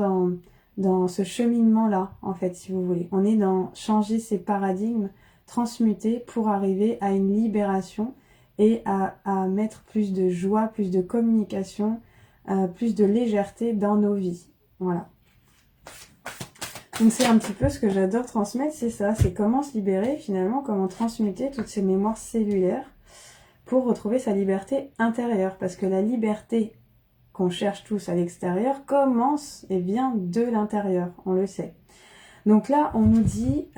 dans ce cheminement-là, en fait, si vous voulez. On est dans changer ces paradigmes, transmuter pour arriver à une libération et à mettre plus de joie, plus de communication, plus de légèreté dans nos vies. Voilà. Donc c'est un petit peu ce que j'adore transmettre, c'est ça, c'est comment se libérer finalement, comment transmuter toutes ces mémoires cellulaires pour retrouver sa liberté intérieure. Parce que la liberté qu'on cherche tous à l'extérieur commence et vient de l'intérieur, on le sait. Donc là, on nous dit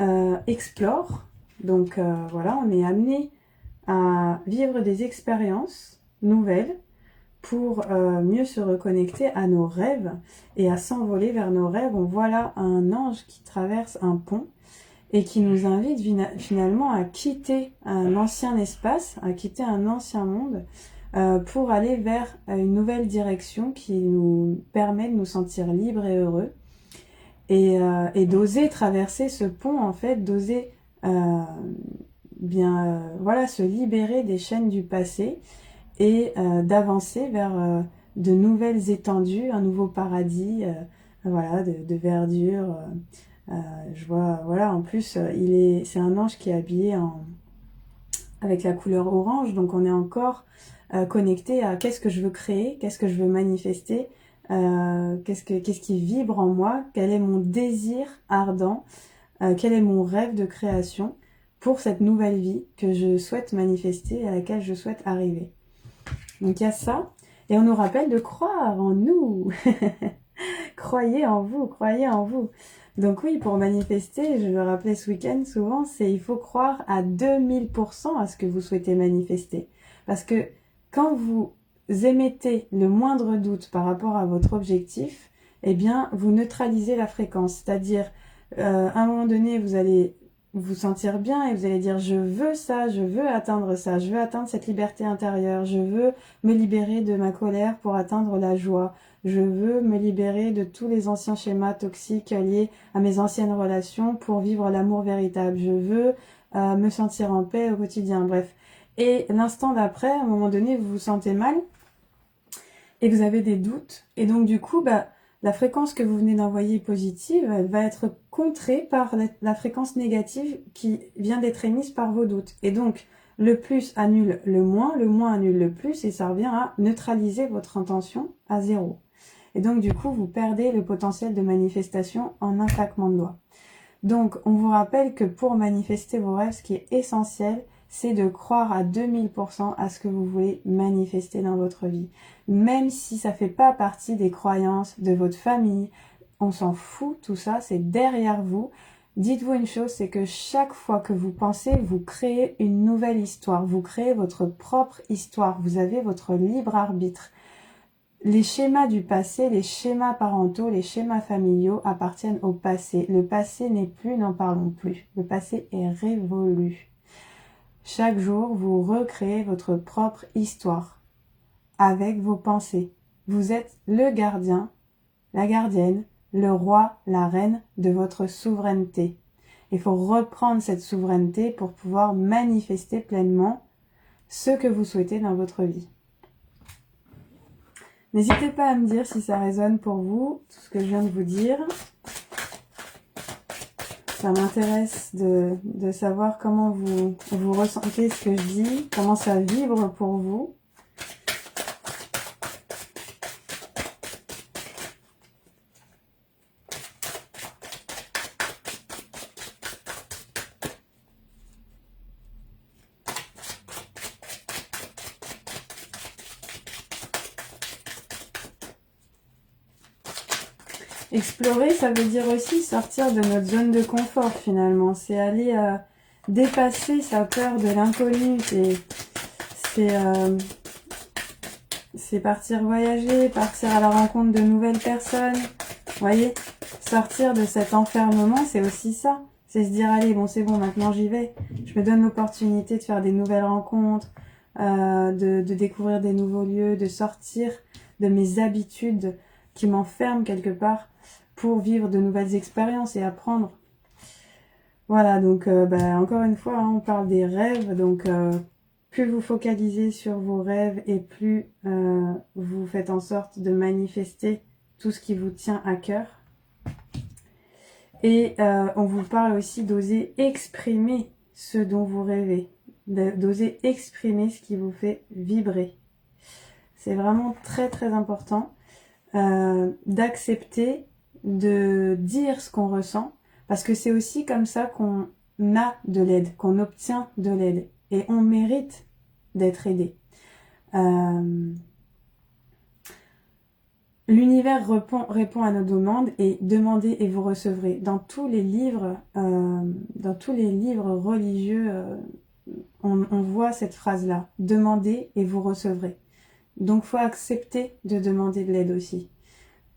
explore. Donc voilà, on est amené à vivre des expériences nouvelles pour mieux se reconnecter à nos rêves et à s'envoler vers nos rêves. On voit là un ange qui traverse un pont et qui nous invite finalement à quitter un ancien espace, à quitter un ancien monde pour aller vers une nouvelle direction qui nous permet de nous sentir libres et heureux et d'oser traverser ce pont, en fait, d'oser voilà, se libérer des chaînes du passé et d'avancer vers de nouvelles étendues, un nouveau paradis, voilà, de verdure. Je vois, voilà, en plus, c'est un ange qui est habillé avec la couleur orange, donc on est encore connecté à qu'est-ce que je veux créer, qu'est-ce que je veux manifester, qu'est-ce qui vibre en moi, quel est mon désir ardent, quel est mon rêve de création pour cette nouvelle vie que je souhaite manifester et à laquelle je souhaite arriver. Donc il y a ça, et on nous rappelle de croire en nous. Croyez en vous, croyez en vous. Donc oui, pour manifester, je le rappelais ce week-end souvent, il faut croire à 2000% à ce que vous souhaitez manifester. Parce que quand vous émettez le moindre doute par rapport à votre objectif, eh bien, vous neutralisez la fréquence. C'est-à-dire, à un moment donné, vous allez vous sentir bien et vous allez dire je veux ça, je veux atteindre ça, je veux atteindre cette liberté intérieure, je veux me libérer de ma colère pour atteindre la joie, je veux me libérer de tous les anciens schémas toxiques liés à mes anciennes relations pour vivre l'amour véritable, je veux me sentir en paix au quotidien, bref. Et l'instant d'après, à un moment donné, vous vous sentez mal et vous avez des doutes et donc du coup, la fréquence que vous venez d'envoyer positive, elle va être contrée par la fréquence négative qui vient d'être émise par vos doutes. Et donc, le plus annule le moins annule le plus, et ça revient à neutraliser votre intention à 0. Et donc, du coup, vous perdez le potentiel de manifestation en un claquement de doigts. Donc, on vous rappelle que pour manifester vos rêves, ce qui est essentiel, c'est de croire à 2000% à ce que vous voulez manifester dans votre vie. Même si ça fait pas partie des croyances de votre famille, on s'en fout, tout ça, c'est derrière vous. Dites-vous une chose, c'est que chaque fois que vous pensez, vous créez une nouvelle histoire. Vous créez votre propre histoire. Vous avez votre libre arbitre. Les schémas du passé, les schémas parentaux, les schémas familiaux appartiennent au passé. Le passé n'est plus, n'en parlons plus. Le passé est révolu. Chaque jour, vous recréez votre propre histoire avec vos pensées. Vous êtes le gardien, la gardienne, le roi, la reine de votre souveraineté. Il faut reprendre cette souveraineté pour pouvoir manifester pleinement ce que vous souhaitez dans votre vie. N'hésitez pas à me dire si ça résonne pour vous, tout ce que je viens de vous dire. Ça m'intéresse de savoir comment vous ressentez ce que je dis, comment ça vibre pour vous. Explorer, ça veut dire aussi sortir de notre zone de confort finalement. C'est aller dépasser sa peur de l'inconnu. C'est partir voyager, partir à la rencontre de nouvelles personnes. Vous voyez, sortir de cet enfermement, c'est aussi ça. C'est se dire, allez, bon, c'est bon, maintenant j'y vais. Je me donne l'opportunité de faire des nouvelles rencontres, de découvrir des nouveaux lieux, de sortir de mes habitudes qui m'enferment quelque part pour vivre de nouvelles expériences et apprendre. Voilà, donc encore une fois, on parle des rêves, donc plus vous focalisez sur vos rêves et plus vous faites en sorte de manifester tout ce qui vous tient à cœur. Et on vous parle aussi d'oser exprimer ce dont vous rêvez, d'oser exprimer ce qui vous fait vibrer. C'est vraiment très très important d'accepter de dire ce qu'on ressent, parce que c'est aussi comme ça qu'on a de l'aide, qu'on obtient de l'aide, et on mérite d'être aidé. L'univers répond à nos demandes, et demandez et vous recevrez. Dans tous les livres religieux, on voit cette phrase-là. Demandez et vous recevrez. Donc, faut accepter de demander de l'aide aussi.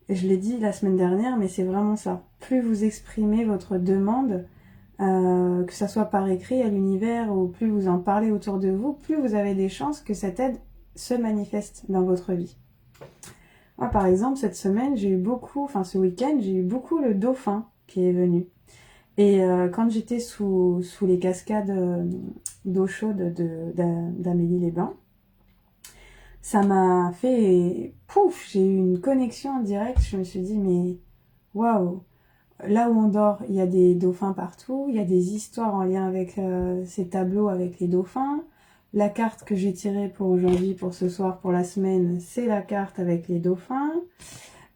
Et je l'ai dit la semaine dernière, mais c'est vraiment ça. Plus vous exprimez votre demande, que ça soit par écrit à l'univers ou plus vous en parlez autour de vous, plus vous avez des chances que cette aide se manifeste dans votre vie. Moi, par exemple, cette semaine, ce week-end, j'ai eu beaucoup le dauphin qui est venu. Et quand j'étais sous les cascades d'eau chaude d'Amélie-les-Bains, ça m'a fait pouf, j'ai eu une connexion en direct. Je me suis dit, mais waouh, là où on dort, il y a des dauphins partout, il y a des histoires en lien avec ces tableaux avec les dauphins. La carte que j'ai tirée pour aujourd'hui, pour ce soir, pour la semaine, c'est la carte avec les dauphins.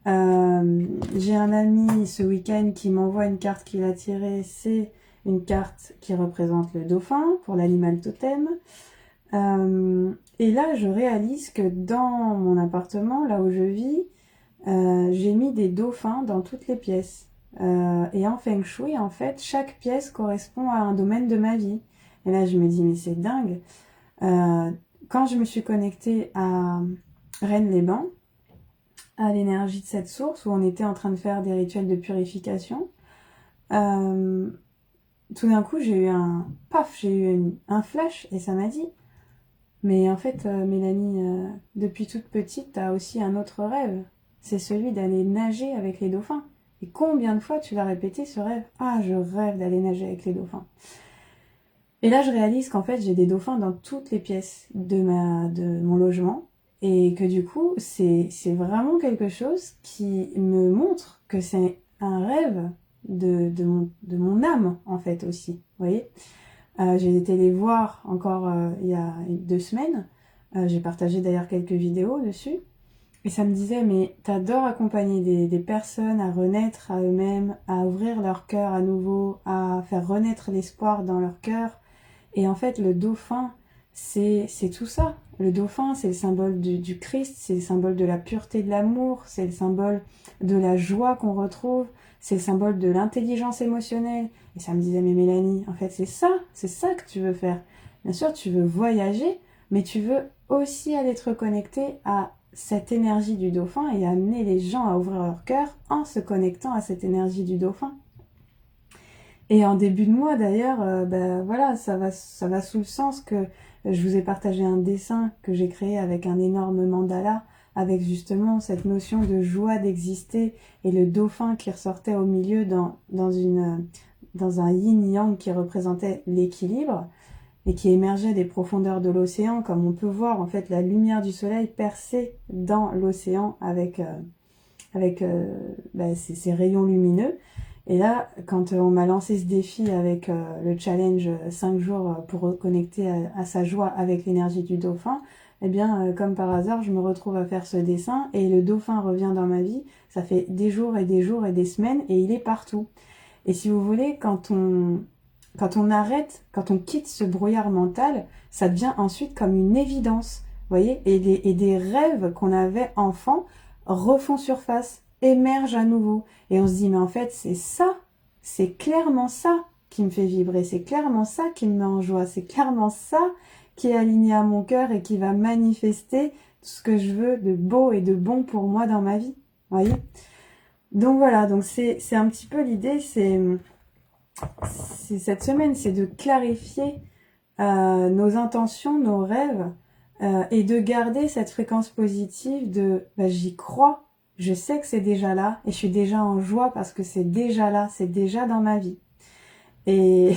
J'ai un ami ce week-end qui m'envoie une carte qu'il a tirée, c'est une carte qui représente le dauphin pour l'animal totem. Et là, je réalise que dans mon appartement, là où je vis, j'ai mis des dauphins dans toutes les pièces. Et en Feng Shui, en fait, chaque pièce correspond à un domaine de ma vie. Et là, je me dis, mais c'est dingue. Quand je me suis connectée à Rennes-les-Bains, à l'énergie de cette source, où on était en train de faire des rituels de purification, tout d'un coup, j'ai eu un flash, et ça m'a dit, mais en fait, Mélanie, depuis toute petite, t'as aussi un autre rêve. C'est celui d'aller nager avec les dauphins. Et combien de fois tu l'as répété ce rêve? Ah, je rêve d'aller nager avec les dauphins. Et là, je réalise qu'en fait, j'ai des dauphins dans toutes les pièces de mon logement. Et que du coup, c'est vraiment quelque chose qui me montre que c'est un rêve de mon âme, en fait, aussi. Vous voyez? J'ai été les voir encore il y a 2 semaines. J'ai partagé d'ailleurs quelques vidéos dessus. Et ça me disait, mais t'adores accompagner des personnes à renaître à eux-mêmes, à ouvrir leur cœur à nouveau, à faire renaître l'espoir dans leur cœur. Et en fait, le dauphin, c'est tout ça. Le dauphin, c'est le symbole du Christ, c'est le symbole de la pureté de l'amour, c'est le symbole de la joie qu'on retrouve, c'est le symbole de l'intelligence émotionnelle. Et ça me disait, mais Mélanie, en fait, c'est ça que tu veux faire. Bien sûr, tu veux voyager, mais tu veux aussi aller te reconnecter à cette énergie du dauphin et amener les gens à ouvrir leur cœur en se connectant à cette énergie du dauphin. Et en début de mois d'ailleurs, voilà, ça va sous le sens que je vous ai partagé un dessin que j'ai créé avec un énorme mandala, avec justement cette notion de joie d'exister et le dauphin qui ressortait au milieu dans un yin-yang qui représentait l'équilibre et qui émergeait des profondeurs de l'océan, comme on peut voir en fait la lumière du soleil percer dans l'océan avec ces rayons lumineux. Et là, quand on m'a lancé ce défi avec le challenge 5 jours pour reconnecter à sa joie avec l'énergie du dauphin, eh bien, comme par hasard, je me retrouve à faire ce dessin et le dauphin revient dans ma vie. Ça fait des jours et des jours et des semaines et il est partout. Et si vous voulez, quand on arrête, quand on quitte ce brouillard mental, ça devient ensuite comme une évidence. Vous voyez, et des rêves qu'on avait enfant refont surface, émergent à nouveau. Et on se dit, mais en fait, c'est clairement ça qui me fait vibrer, c'est clairement ça qui me met en joie, c'est clairement ça qui est aligné à mon cœur et qui va manifester tout ce que je veux de beau et de bon pour moi dans ma vie. Vous voyez? Donc voilà, donc c'est un petit peu l'idée, c'est cette semaine, c'est de clarifier nos intentions, nos rêves, et de garder cette fréquence positive de j'y crois, je sais que c'est déjà là, et je suis déjà en joie parce que c'est déjà là, c'est déjà dans ma vie. Et,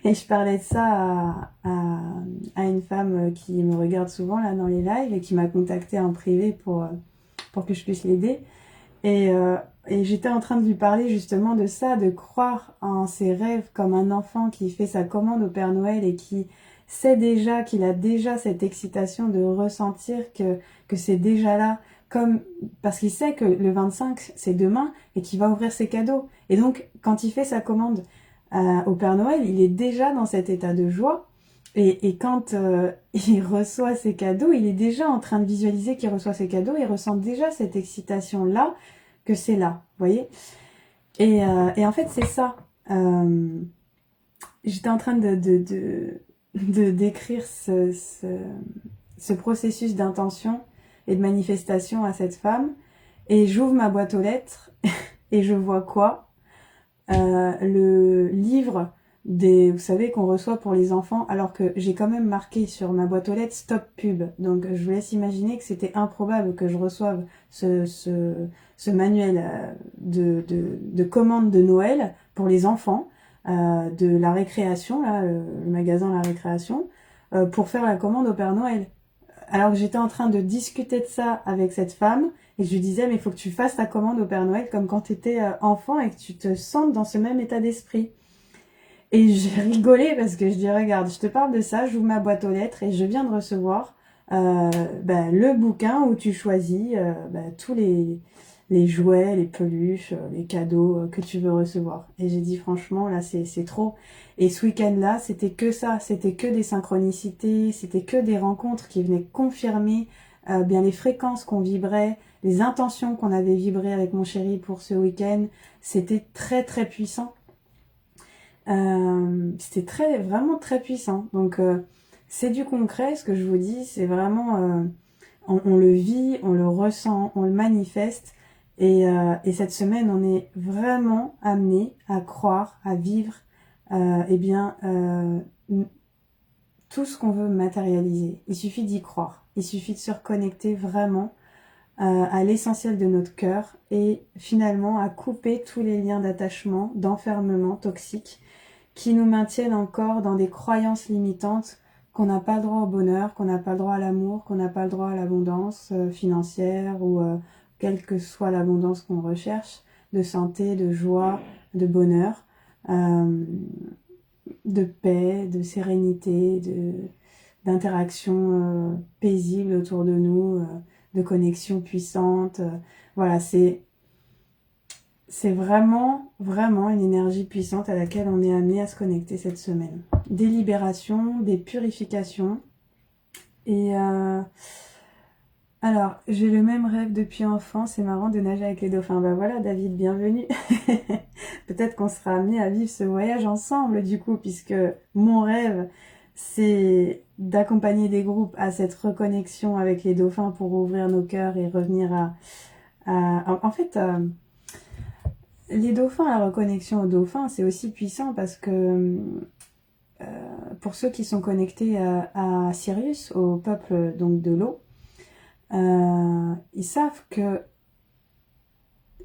et je parlais de ça à une femme qui me regarde souvent là dans les lives et qui m'a contactée en privé pour que je puisse l'aider. Et Et j'étais en train de lui parler justement de ça, de croire en ses rêves comme un enfant qui fait sa commande au Père Noël et qui sait déjà, qu'il a déjà cette excitation de ressentir que c'est déjà là, comme, parce qu'il sait que le 25 c'est demain et qu'il va ouvrir ses cadeaux. Et donc, quand il fait sa commande au Père Noël, il est déjà dans cet état de joie. Et quand il reçoit ses cadeaux, il est déjà en train de visualiser qu'il reçoit ses cadeaux, il ressent déjà cette excitation-là, que c'est là, vous voyez. Et en fait, c'est ça. J'étais en train de décrire ce processus d'intention et de manifestation à cette femme, et j'ouvre ma boîte aux lettres, et je vois quoi? Le livre vous savez, qu'on reçoit pour les enfants, alors que j'ai quand même marqué sur ma boîte aux lettres stop pub. Donc je vous laisse imaginer que c'était improbable que je reçoive ce manuel de commande de Noël pour les enfants, de la récréation, là, le magasin La Récréation, pour faire la commande au Père Noël. Alors que j'étais en train de discuter de ça avec cette femme, et je lui disais, mais il faut que tu fasses ta commande au Père Noël comme quand tu étais enfant et que tu te sentes dans ce même état d'esprit. Et j'ai rigolé parce que je dis, regarde, je te parle de ça, j'ouvre ma boîte aux lettres et je viens de recevoir le bouquin où tu choisis tous les jouets, les peluches, les cadeaux que tu veux recevoir. Et j'ai dit, franchement, là, c'est trop. Et ce week-end-là, c'était que ça, c'était que des synchronicités, c'était que des rencontres qui venaient confirmer bien les fréquences qu'on vibrait, les intentions qu'on avait vibrées avec mon chéri pour ce week-end. C'était très, très puissant. C'était vraiment très puissant. Donc c'est du concret, ce que je vous dis, c'est vraiment on le vit, on le ressent, on le manifeste. Et cette semaine, on est vraiment amené à croire, à vivre, tout ce qu'on veut matérialiser. Il suffit d'y croire. Il suffit de se reconnecter vraiment à l'essentiel de notre cœur et finalement à couper tous les liens d'attachement, d'enfermement toxique qui nous maintiennent encore dans des croyances limitantes, qu'on n'a pas le droit au bonheur, qu'on n'a pas le droit à l'amour, qu'on n'a pas le droit à l'abondance financière ou quelle que soit l'abondance qu'on recherche, de santé, de joie, de bonheur, de paix, de sérénité, d'interaction paisible autour de nous, de connexion puissante. Voilà, c'est vraiment, vraiment une énergie puissante à laquelle on est amené à se connecter cette semaine. Des libérations, des purifications. Et alors, j'ai le même rêve depuis enfant, c'est marrant de nager avec les dauphins. Ben voilà, David, bienvenue. Peut-être qu'on sera amené à vivre ce voyage ensemble, du coup, puisque mon rêve, c'est d'accompagner des groupes à cette reconnexion avec les dauphins pour ouvrir nos cœurs et revenir en fait, les dauphins, la reconnexion aux dauphins, c'est aussi puissant parce que pour ceux qui sont connectés à Sirius, au peuple donc de l'eau, ils savent que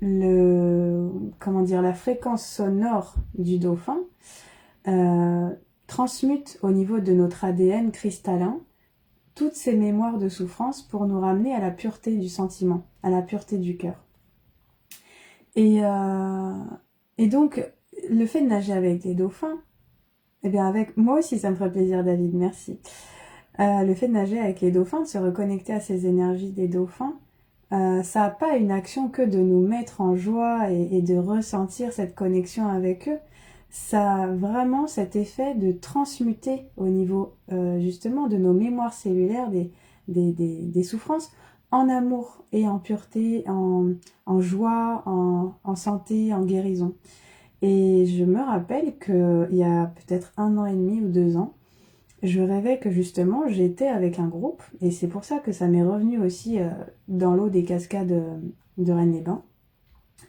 la fréquence sonore du dauphin transmute au niveau de notre ADN cristallin toutes ces mémoires de souffrance pour nous ramener à la pureté du sentiment, à la pureté du cœur. Et donc, le fait de nager avec des dauphins, eh bien avec moi aussi ça me ferait plaisir, David, merci. Le fait de nager avec les dauphins, de se reconnecter à ces énergies des dauphins, ça n'a pas une action que de nous mettre en joie et de ressentir cette connexion avec eux. Ça a vraiment cet effet de transmuter au niveau justement de nos mémoires cellulaires des souffrances en amour et en pureté, en joie, en santé, en guérison. Et je me rappelle qu'il y a peut-être 1 an et demi ou 2 ans, je rêvais que justement j'étais avec un groupe, et c'est pour ça que ça m'est revenu aussi dans l'eau des cascades de Rennes-les-Bains.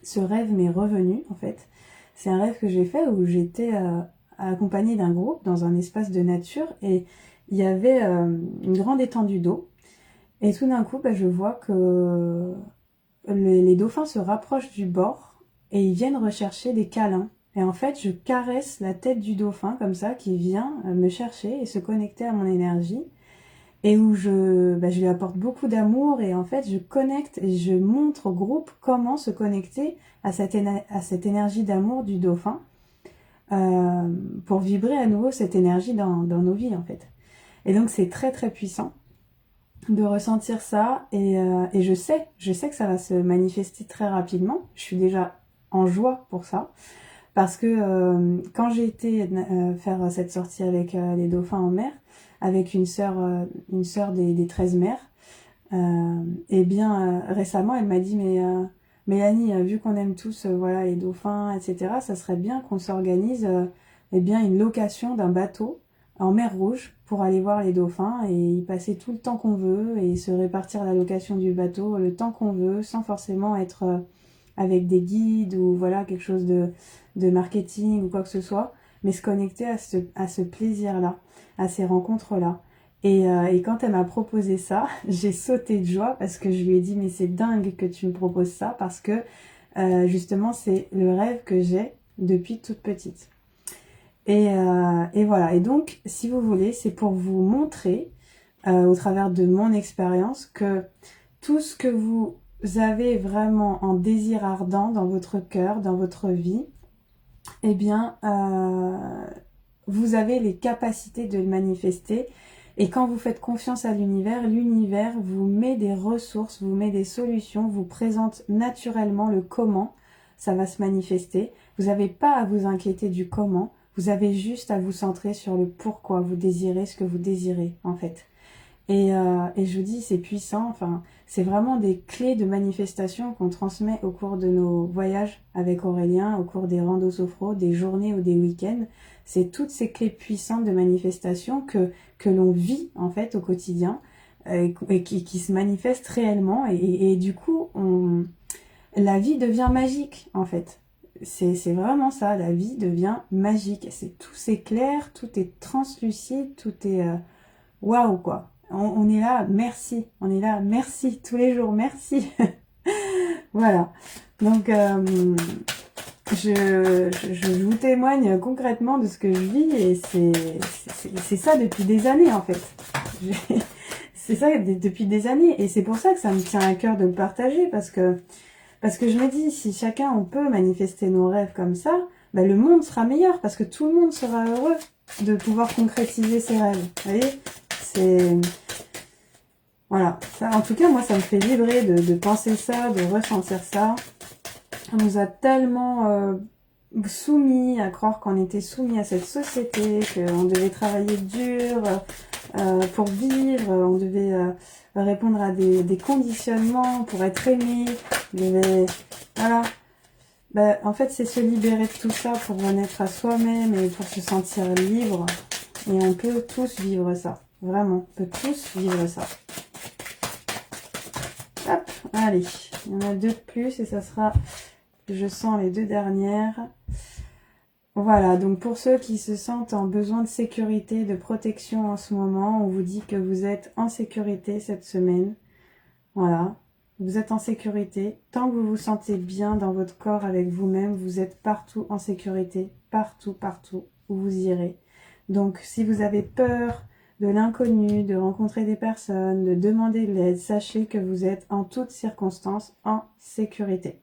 Ce rêve m'est revenu en fait. C'est un rêve que j'ai fait où j'étais accompagnée d'un groupe dans un espace de nature, et il y avait une grande étendue d'eau. Et tout d'un coup, je vois que les dauphins se rapprochent du bord et ils viennent rechercher des câlins. Et en fait, je caresse la tête du dauphin comme ça, qui vient me chercher et se connecter à mon énergie. et où je lui apporte beaucoup d'amour et en fait je connecte et je montre au groupe comment se connecter à cette énergie d'amour du dauphin pour vibrer à nouveau cette énergie dans nos vies en fait. Et donc c'est très très puissant de ressentir ça et je sais que ça va se manifester très rapidement. Je suis déjà en joie pour ça parce que quand j'ai été faire cette sortie avec les dauphins en mer, avec une sœur des 13 mers, et bien récemment elle m'a dit mais Mélanie, vu qu'on aime tous voilà les dauphins, etc., ça serait bien qu'on s'organise eh bien une location d'un bateau en mer Rouge pour aller voir les dauphins et y passer tout le temps qu'on veut et se répartir la location du bateau le temps qu'on veut sans forcément être avec des guides ou voilà quelque chose de marketing ou quoi que ce soit, mais se connecter à ce plaisir-là, à ces rencontres-là. Et quand elle m'a proposé ça, j'ai sauté de joie parce que je lui ai dit mais c'est dingue que tu me proposes ça parce que justement c'est le rêve que j'ai depuis toute petite. Et voilà, et donc si vous voulez, c'est pour vous montrer au travers de mon expérience que tout ce que vous avez vraiment en désir ardent dans votre cœur, dans votre vie, eh bien, vous avez les capacités de le manifester. Et quand vous faites confiance à l'univers, l'univers vous met des ressources, vous met des solutions, vous présente naturellement le comment ça va se manifester. Vous n'avez pas à vous inquiéter du comment, vous avez juste à vous centrer sur le pourquoi vous désirez ce que vous désirez, en fait. Et je vous dis, c'est puissant, enfin, c'est vraiment des clés de manifestation qu'on transmet au cours de nos voyages avec Aurélien, au cours des randos sophro, des journées ou des week-ends. C'est toutes ces clés puissantes de manifestation que l'on vit, en fait, au quotidien, et qui se manifestent réellement. Et du coup, la vie devient magique, en fait. C'est vraiment ça, la vie devient magique. Tout s'éclaire, tout est translucide, tout est waouh, quoi. On est là, merci. On est là, merci. Tous les jours, merci. Voilà. Donc, je vous témoigne concrètement de ce que je vis et c'est ça depuis des années, en fait. C'est ça depuis des années. Et c'est pour ça que ça me tient à cœur de le partager parce que je me dis, si chacun on peut manifester nos rêves comme ça, bah, le monde sera meilleur parce que tout le monde sera heureux de pouvoir concrétiser ses rêves. Vous voyez, c'est... Voilà. Ça, en tout cas, moi, ça me fait vibrer de penser ça, de ressentir ça. On nous a tellement soumis à croire qu'on était soumis à cette société, qu'on devait travailler dur pour vivre, on devait répondre à des conditionnements pour être aimé. Voilà. Ben, en fait, c'est se libérer de tout ça pour renaître à soi-même et pour se sentir libre. Et on peut tous vivre ça. Vraiment, on peut tous vivre ça. Hop, allez. Il y en a 2 de plus et ça sera, je sens, les 2 dernières. Voilà, donc pour ceux qui se sentent en besoin de sécurité, de protection en ce moment, on vous dit que vous êtes en sécurité cette semaine. Voilà, vous êtes en sécurité. Tant que vous vous sentez bien dans votre corps avec vous-même, vous êtes partout en sécurité, partout, partout où vous irez. Donc si vous avez peur de l'inconnu, de rencontrer des personnes, de demander de l'aide, sachez que vous êtes en toutes circonstances en sécurité.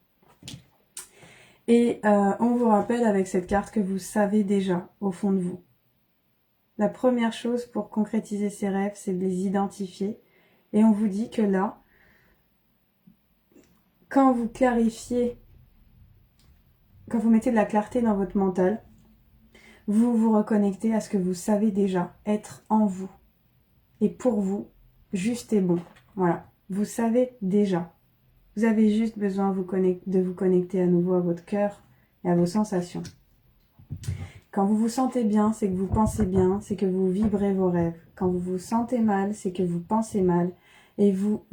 Et on vous rappelle avec cette carte que vous savez déjà au fond de vous. La première chose pour concrétiser ces rêves, c'est de les identifier. Et on vous dit que là, quand vous clarifiez, quand vous mettez de la clarté dans votre mental, vous vous reconnectez à ce que vous savez déjà être en vous. Et pour vous, juste et bon. Voilà, vous savez déjà. Vous avez juste besoin de vous connecter à nouveau à votre cœur et à vos sensations. Quand vous vous sentez bien, c'est que vous pensez bien, c'est que vous vibrez vos rêves. Quand vous vous sentez mal, c'est que vous pensez mal et vous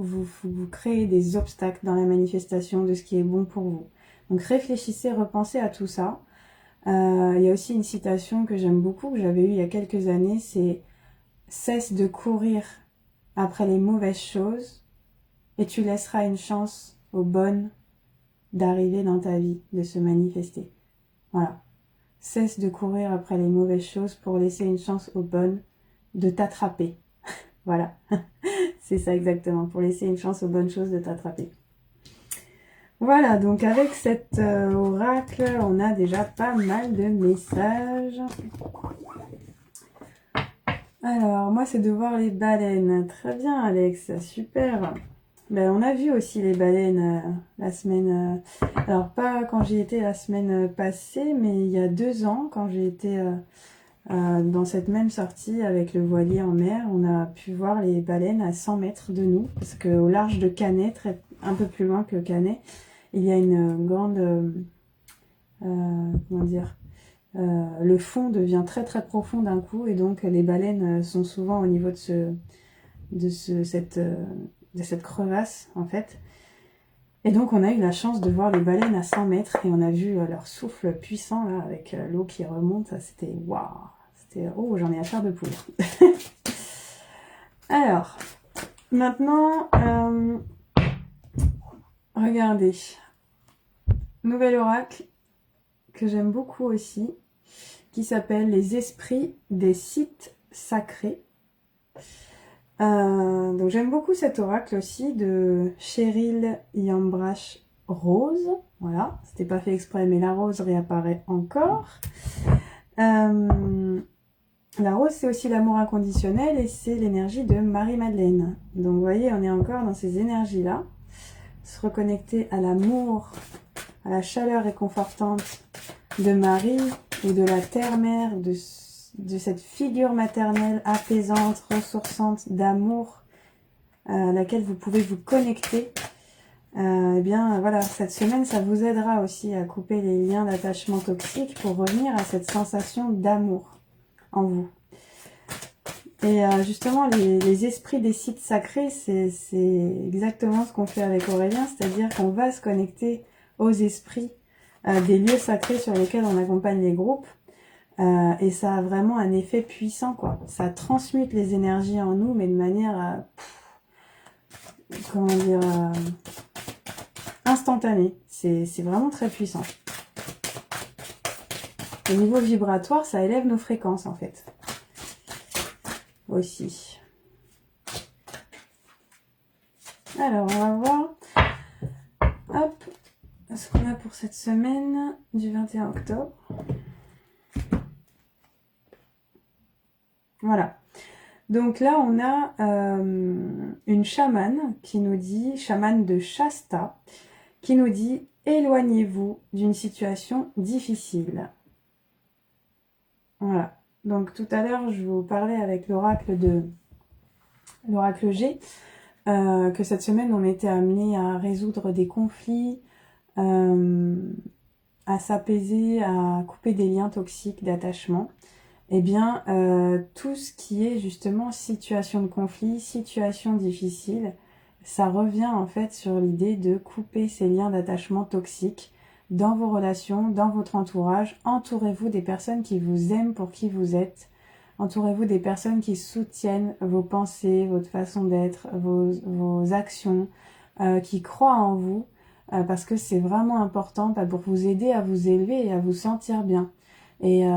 créez des obstacles dans la manifestation de ce qui est bon pour vous. Donc réfléchissez, repensez à tout ça. Il y a aussi une citation que j'aime beaucoup, que j'avais eue il y a quelques années, c'est « Cesse de courir après les mauvaises choses et tu laisseras une chance aux bonnes d'arriver dans ta vie, de se manifester. » Voilà. Cesse de courir après les mauvaises choses pour laisser une chance aux bonnes de t'attraper. Voilà, c'est ça exactement, pour laisser une chance aux bonnes choses de t'attraper. Voilà, donc avec cet oracle, on a déjà pas mal de messages. Alors, moi, c'est de voir les baleines. Très bien, Alex, super. Ben, on a vu aussi les baleines la semaine... alors, pas quand j'y étais la semaine passée, mais il y a 2 ans, quand j'ai été dans cette même sortie avec le voilier en mer, on a pu voir les baleines à 100 mètres de nous, parce qu'au large de Canet, un peu plus loin que Canet, il y a une grande... comment dire, le fond devient très très profond d'un coup et donc les baleines sont souvent au niveau de cette crevasse en fait. Et donc on a eu la chance de voir les baleines à 100 mètres et on a vu leur souffle puissant là avec l'eau qui remonte. C'était waouh, c'était oh j'en ai à faire de poule. Alors maintenant regardez, nouvel oracle que j'aime beaucoup aussi, qui s'appelle Les esprits des sites sacrés. Donc j'aime beaucoup cet oracle aussi de Cheryl Yambrash Rose. Voilà, c'était pas fait exprès, mais la rose réapparaît encore. La rose, c'est aussi l'amour inconditionnel et c'est l'énergie de Marie-Madeleine. Donc vous voyez, on est encore dans ces énergies-là. Se reconnecter à l'amour, à la chaleur réconfortante de Marie ou de la terre-mère, de cette figure maternelle apaisante, ressourçante, d'amour à laquelle vous pouvez vous connecter. Eh bien voilà, cette semaine, ça vous aidera aussi à couper les liens d'attachement toxiques pour revenir à cette sensation d'amour en vous. Et justement, les esprits des sites sacrés, c'est exactement ce qu'on fait avec Aurélien, c'est-à-dire qu'on va se connecter aux esprits des lieux sacrés sur lesquels on accompagne les groupes. Et ça a vraiment un effet puissant, quoi. Ça transmute les énergies en nous, mais de manière, comment dire, instantanée. C'est vraiment très puissant. Au niveau vibratoire, ça élève nos fréquences, en fait. Aussi. Alors, on va voir. Hop, ce qu'on a pour cette semaine du 21 octobre. Voilà. Donc là, on a une chamane qui nous dit, chamane de Shasta, qui nous dit « Éloignez-vous d'une situation difficile ». Voilà. Donc tout à l'heure, je vous parlais avec l'oracle G, que cette semaine, on était amené à résoudre des conflits, à s'apaiser, à couper des liens toxiques d'attachement. Eh bien, tout ce qui est justement situation de conflit, situation difficile, ça revient en fait sur l'idée de couper ces liens d'attachement toxiques dans vos relations, dans votre entourage. Entourez-vous des personnes qui vous aiment pour qui vous êtes. Entourez-vous des personnes qui soutiennent vos pensées, votre façon d'être, vos actions, qui croient en vous, parce que c'est vraiment important pour vous aider à vous élever et à vous sentir bien. Et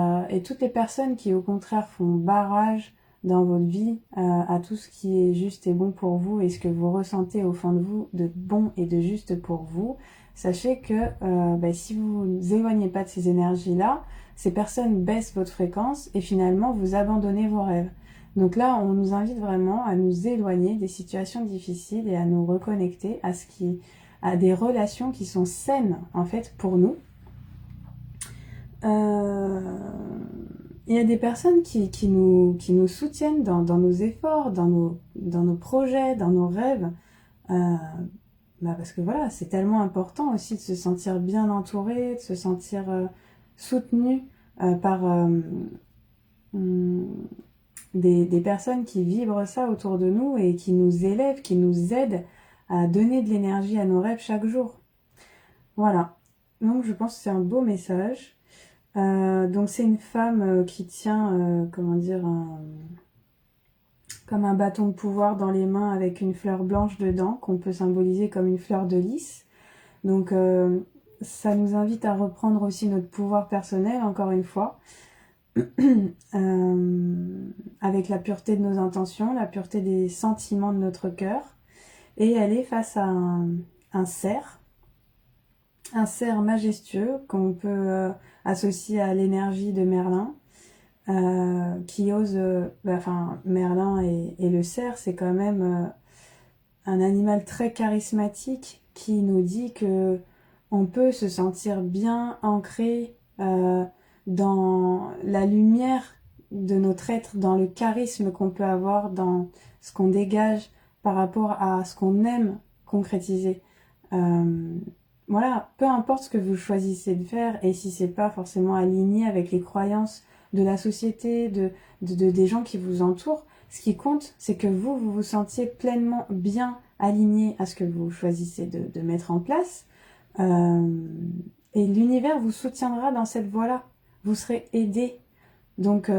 toutes les personnes qui au contraire font barrage dans votre vie à tout ce qui est juste et bon pour vous et ce que vous ressentez au fond de vous de bon et de juste pour vous, sachez que si vous ne vous éloignez pas de ces énergies-là, ces personnes baissent votre fréquence et finalement vous abandonnez vos rêves. Donc là, on nous invite vraiment à nous éloigner des situations difficiles et à nous reconnecter à des relations qui sont saines en fait pour nous. Il y a des personnes qui nous soutiennent dans nos efforts, dans nos projets, dans nos rêves. Parce que voilà, c'est tellement important aussi de se sentir bien entouré, de se sentir soutenu par des personnes qui vibrent ça autour de nous et qui nous élèvent, qui nous aident à donner de l'énergie à nos rêves chaque jour. Voilà. Donc je pense que c'est un beau message. Donc c'est une femme qui tient, comme un bâton de pouvoir dans les mains avec une fleur blanche dedans, qu'on peut symboliser comme une fleur de lys. Donc ça nous invite à reprendre aussi notre pouvoir personnel, encore une fois, avec la pureté de nos intentions, la pureté des sentiments de notre cœur. Et elle est face à un cerf majestueux qu'on peut associer à l'énergie de Merlin, qui ose, enfin Merlin et le cerf, c'est quand même un animal très charismatique qui nous dit que on peut se sentir bien ancré dans la lumière de notre être, dans le charisme qu'on peut avoir, dans ce qu'on dégage par rapport à ce qu'on aime concrétiser. Voilà, peu importe ce que vous choisissez de faire, et si c'est pas forcément aligné avec les croyances de la société, des gens qui vous entourent, ce qui compte, c'est que vous vous sentiez pleinement bien aligné à ce que vous choisissez de mettre en place. Et l'univers vous soutiendra dans cette voie-là. Vous serez aidé. Donc,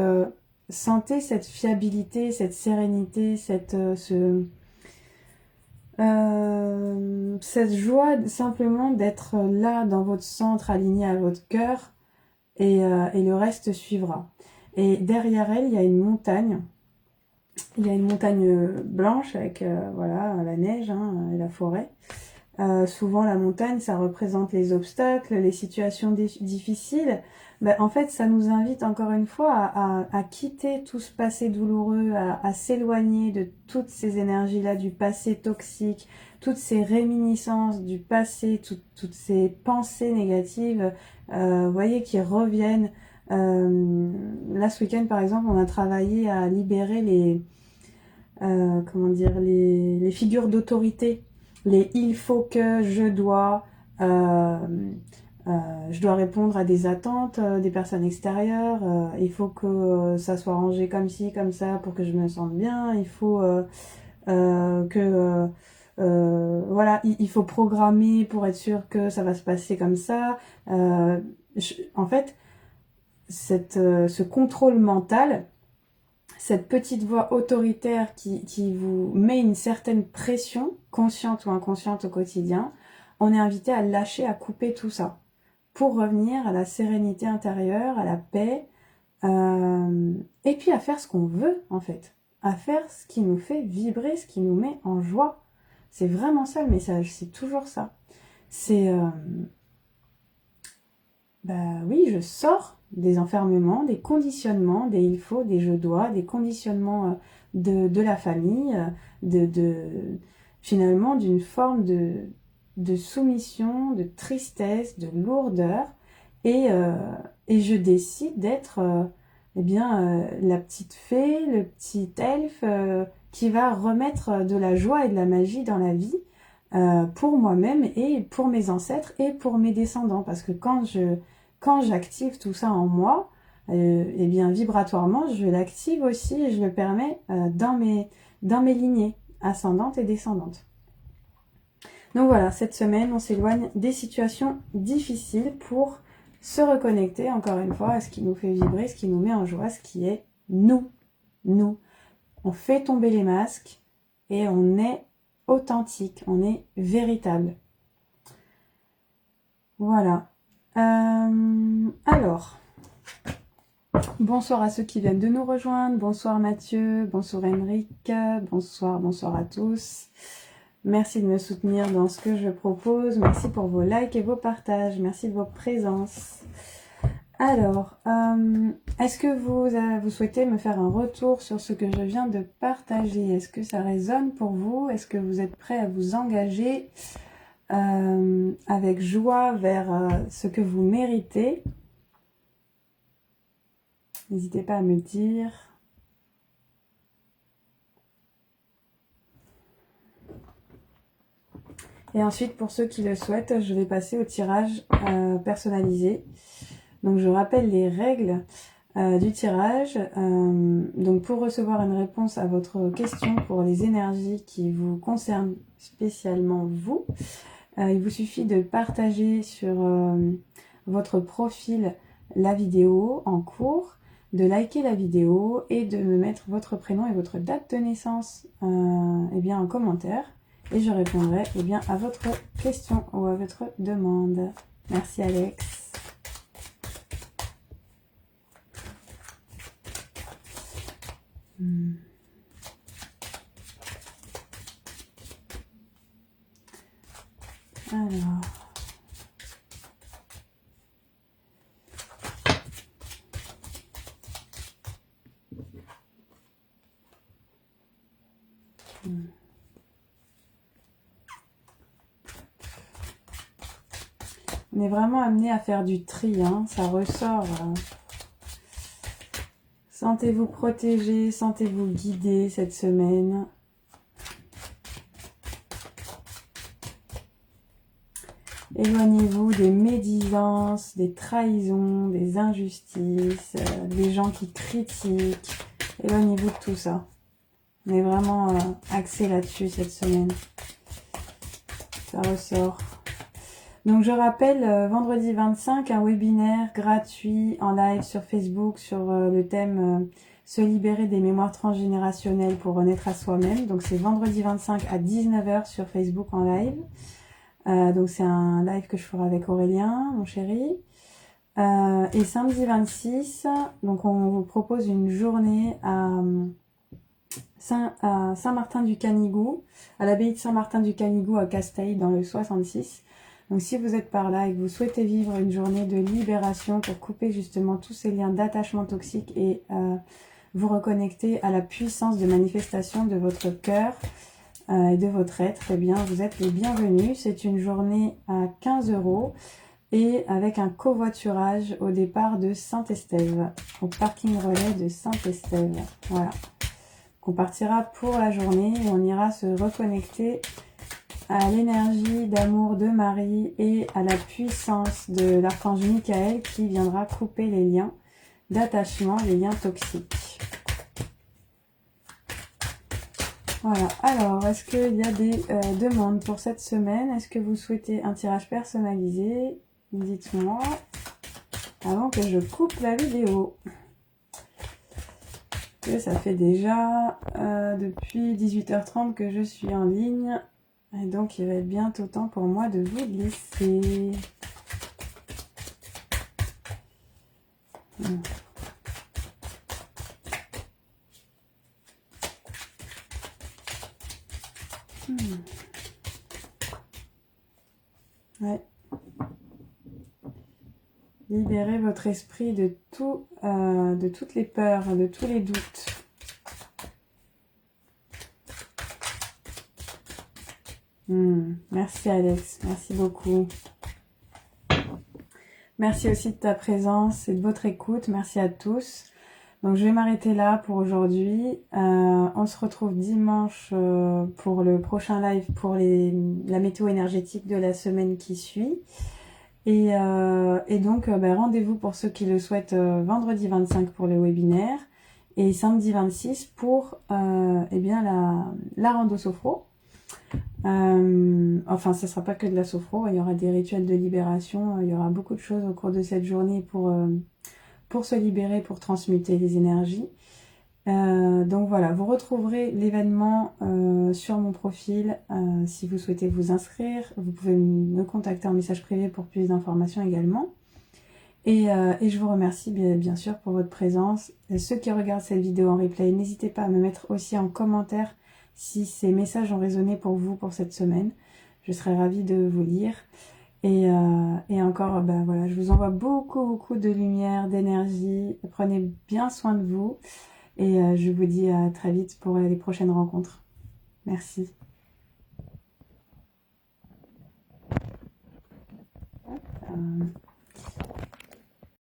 sentez cette fiabilité, cette sérénité, cette joie simplement d'être là dans votre centre, aligné à votre cœur, et le reste suivra. Et derrière elle, il y a une montagne. Il y a une montagne blanche avec voilà, la neige et la forêt. Souvent la montagne, ça représente les obstacles, les situations difficiles. Ben, en fait, ça nous invite encore une fois à quitter tout ce passé douloureux, à s'éloigner de toutes ces énergies-là, du passé toxique, toutes ces réminiscences du passé, toutes ces pensées négatives, vous voyez, qui reviennent. Là, ce week-end, par exemple, on a travaillé à libérer comment dire, les figures d'autorité, les il faut que, je dois répondre à des attentes des personnes extérieures, il faut que ça soit rangé comme ci, comme ça pour que je me sente bien, il faut voilà, il faut programmer pour être sûr que ça va se passer comme ça. En fait, ce contrôle mental, cette petite voix autoritaire qui vous met une certaine pression, consciente ou inconsciente au quotidien, on est invité à lâcher, à couper tout ça, pour revenir à la sérénité intérieure, à la paix, et puis à faire ce qu'on veut, en fait. À faire ce qui nous fait vibrer, ce qui nous met en joie. C'est vraiment ça le message, c'est toujours ça. C'est... bah oui, je sors des enfermements, des conditionnements, des il faut, des je dois, des conditionnements de la famille, finalement d'une forme de soumission, de tristesse, de lourdeur, et je décide d'être eh bien, la petite fée, le petit elfe qui va remettre de la joie et de la magie dans la vie pour moi-même et pour mes ancêtres et pour mes descendants. Parce que quand j'active tout ça en moi, eh bien vibratoirement, je l'active aussi et je le permets dans mes lignées ascendantes et descendantes. Donc voilà, cette semaine, on s'éloigne des situations difficiles pour se reconnecter, encore une fois, à ce qui nous fait vibrer, ce qui nous met en joie, ce qui est nous. Nous. On fait tomber les masques et on est authentique, on est véritable. Voilà. Alors, bonsoir à ceux qui viennent de nous rejoindre. Bonsoir Mathieu, bonsoir Henrik, bonsoir à tous. Merci de me soutenir dans ce que je propose. Merci pour vos likes et vos partages. Merci de vos présences. Alors, est-ce que vous souhaitez me faire un retour sur ce que je viens de partager? Est-ce que ça résonne pour vous? Est-ce que vous êtes prêts à vous engager avec joie vers ce que vous méritez? N'hésitez pas à me dire. Et ensuite, pour ceux qui le souhaitent, je vais passer au tirage personnalisé. Donc, je rappelle les règles du tirage. Donc, pour recevoir une réponse à votre question pour les énergies qui vous concernent spécialement vous, il vous suffit de partager sur votre profil la vidéo en cours, de liker la vidéo et de me mettre votre prénom et votre date de naissance eh bien, en commentaire. Et je répondrai eh bien, à votre question ou à votre demande. Merci Alex. Alors. On est vraiment amené à faire du tri, hein, ça ressort. Sentez-vous protégé, sentez-vous guidé cette semaine. Éloignez-vous des médisances, des trahisons, des injustices, des gens qui critiquent. Éloignez-vous de tout ça. On est vraiment axé là-dessus cette semaine. Ça ressort. Donc je rappelle, vendredi 25, un webinaire gratuit en live sur Facebook sur le thème se libérer des mémoires transgénérationnelles pour renaître à soi-même. Donc c'est vendredi 25 à 19 h sur Facebook en live. Donc c'est un live que je ferai avec Aurélien, mon chéri. Et samedi 26, donc on vous propose une journée à Saint-Martin-du-Canigou, à l'abbaye de Saint-Martin-du-Canigou à Casteil dans le 66. Donc si vous êtes par là et que vous souhaitez vivre une journée de libération pour couper justement tous ces liens d'attachement toxique et vous reconnecter à la puissance de manifestation de votre cœur et de votre être, eh bien vous êtes les bienvenus. C'est une journée à 15 € et avec un covoiturage au départ de Saint-Estève, au parking relais de Saint-Estève. Voilà. On partira pour la journée et on ira se reconnecter à l'énergie d'amour de Marie et à la puissance de l'archange Michael qui viendra couper les liens d'attachement, les liens toxiques. Voilà, alors est-ce qu'il y a des demandes pour cette semaine? Est-ce que vous souhaitez un tirage personnalisé? Dites-moi avant que je coupe la vidéo. Que ça fait déjà depuis 18 h 30 que je suis en ligne. Et donc il va être bientôt temps pour moi de vous laisser. Ouais. Libérez votre esprit de tout, de toutes les peurs, de tous les doutes. Merci Alex, merci beaucoup. Merci aussi de ta présence et de votre écoute. Merci à tous. Donc je vais m'arrêter là pour aujourd'hui. On se retrouve dimanche pour le prochain live pour la météo énergétique de la semaine qui suit. Et donc rendez-vous pour ceux qui le souhaitent vendredi 25 pour le webinaire et samedi 26 pour la rando sophro. Enfin, ce ne sera pas que de la sophro, il y aura des rituels de libération, il y aura beaucoup de choses au cours de cette journée pour se libérer, pour transmuter les énergies. Donc voilà, vous retrouverez l'événement sur mon profil si vous souhaitez vous inscrire. Vous pouvez me contacter en message privé pour plus d'informations également. Et je vous remercie bien sûr pour votre présence. Et ceux qui regardent cette vidéo en replay, n'hésitez pas à me mettre aussi en commentaire si ces messages ont résonné pour vous pour cette semaine. Je serai ravie de vous lire. Et encore, voilà, je vous envoie beaucoup de lumière, d'énergie. Prenez bien soin de vous. Et je vous dis à très vite pour les prochaines rencontres. Merci. Hop.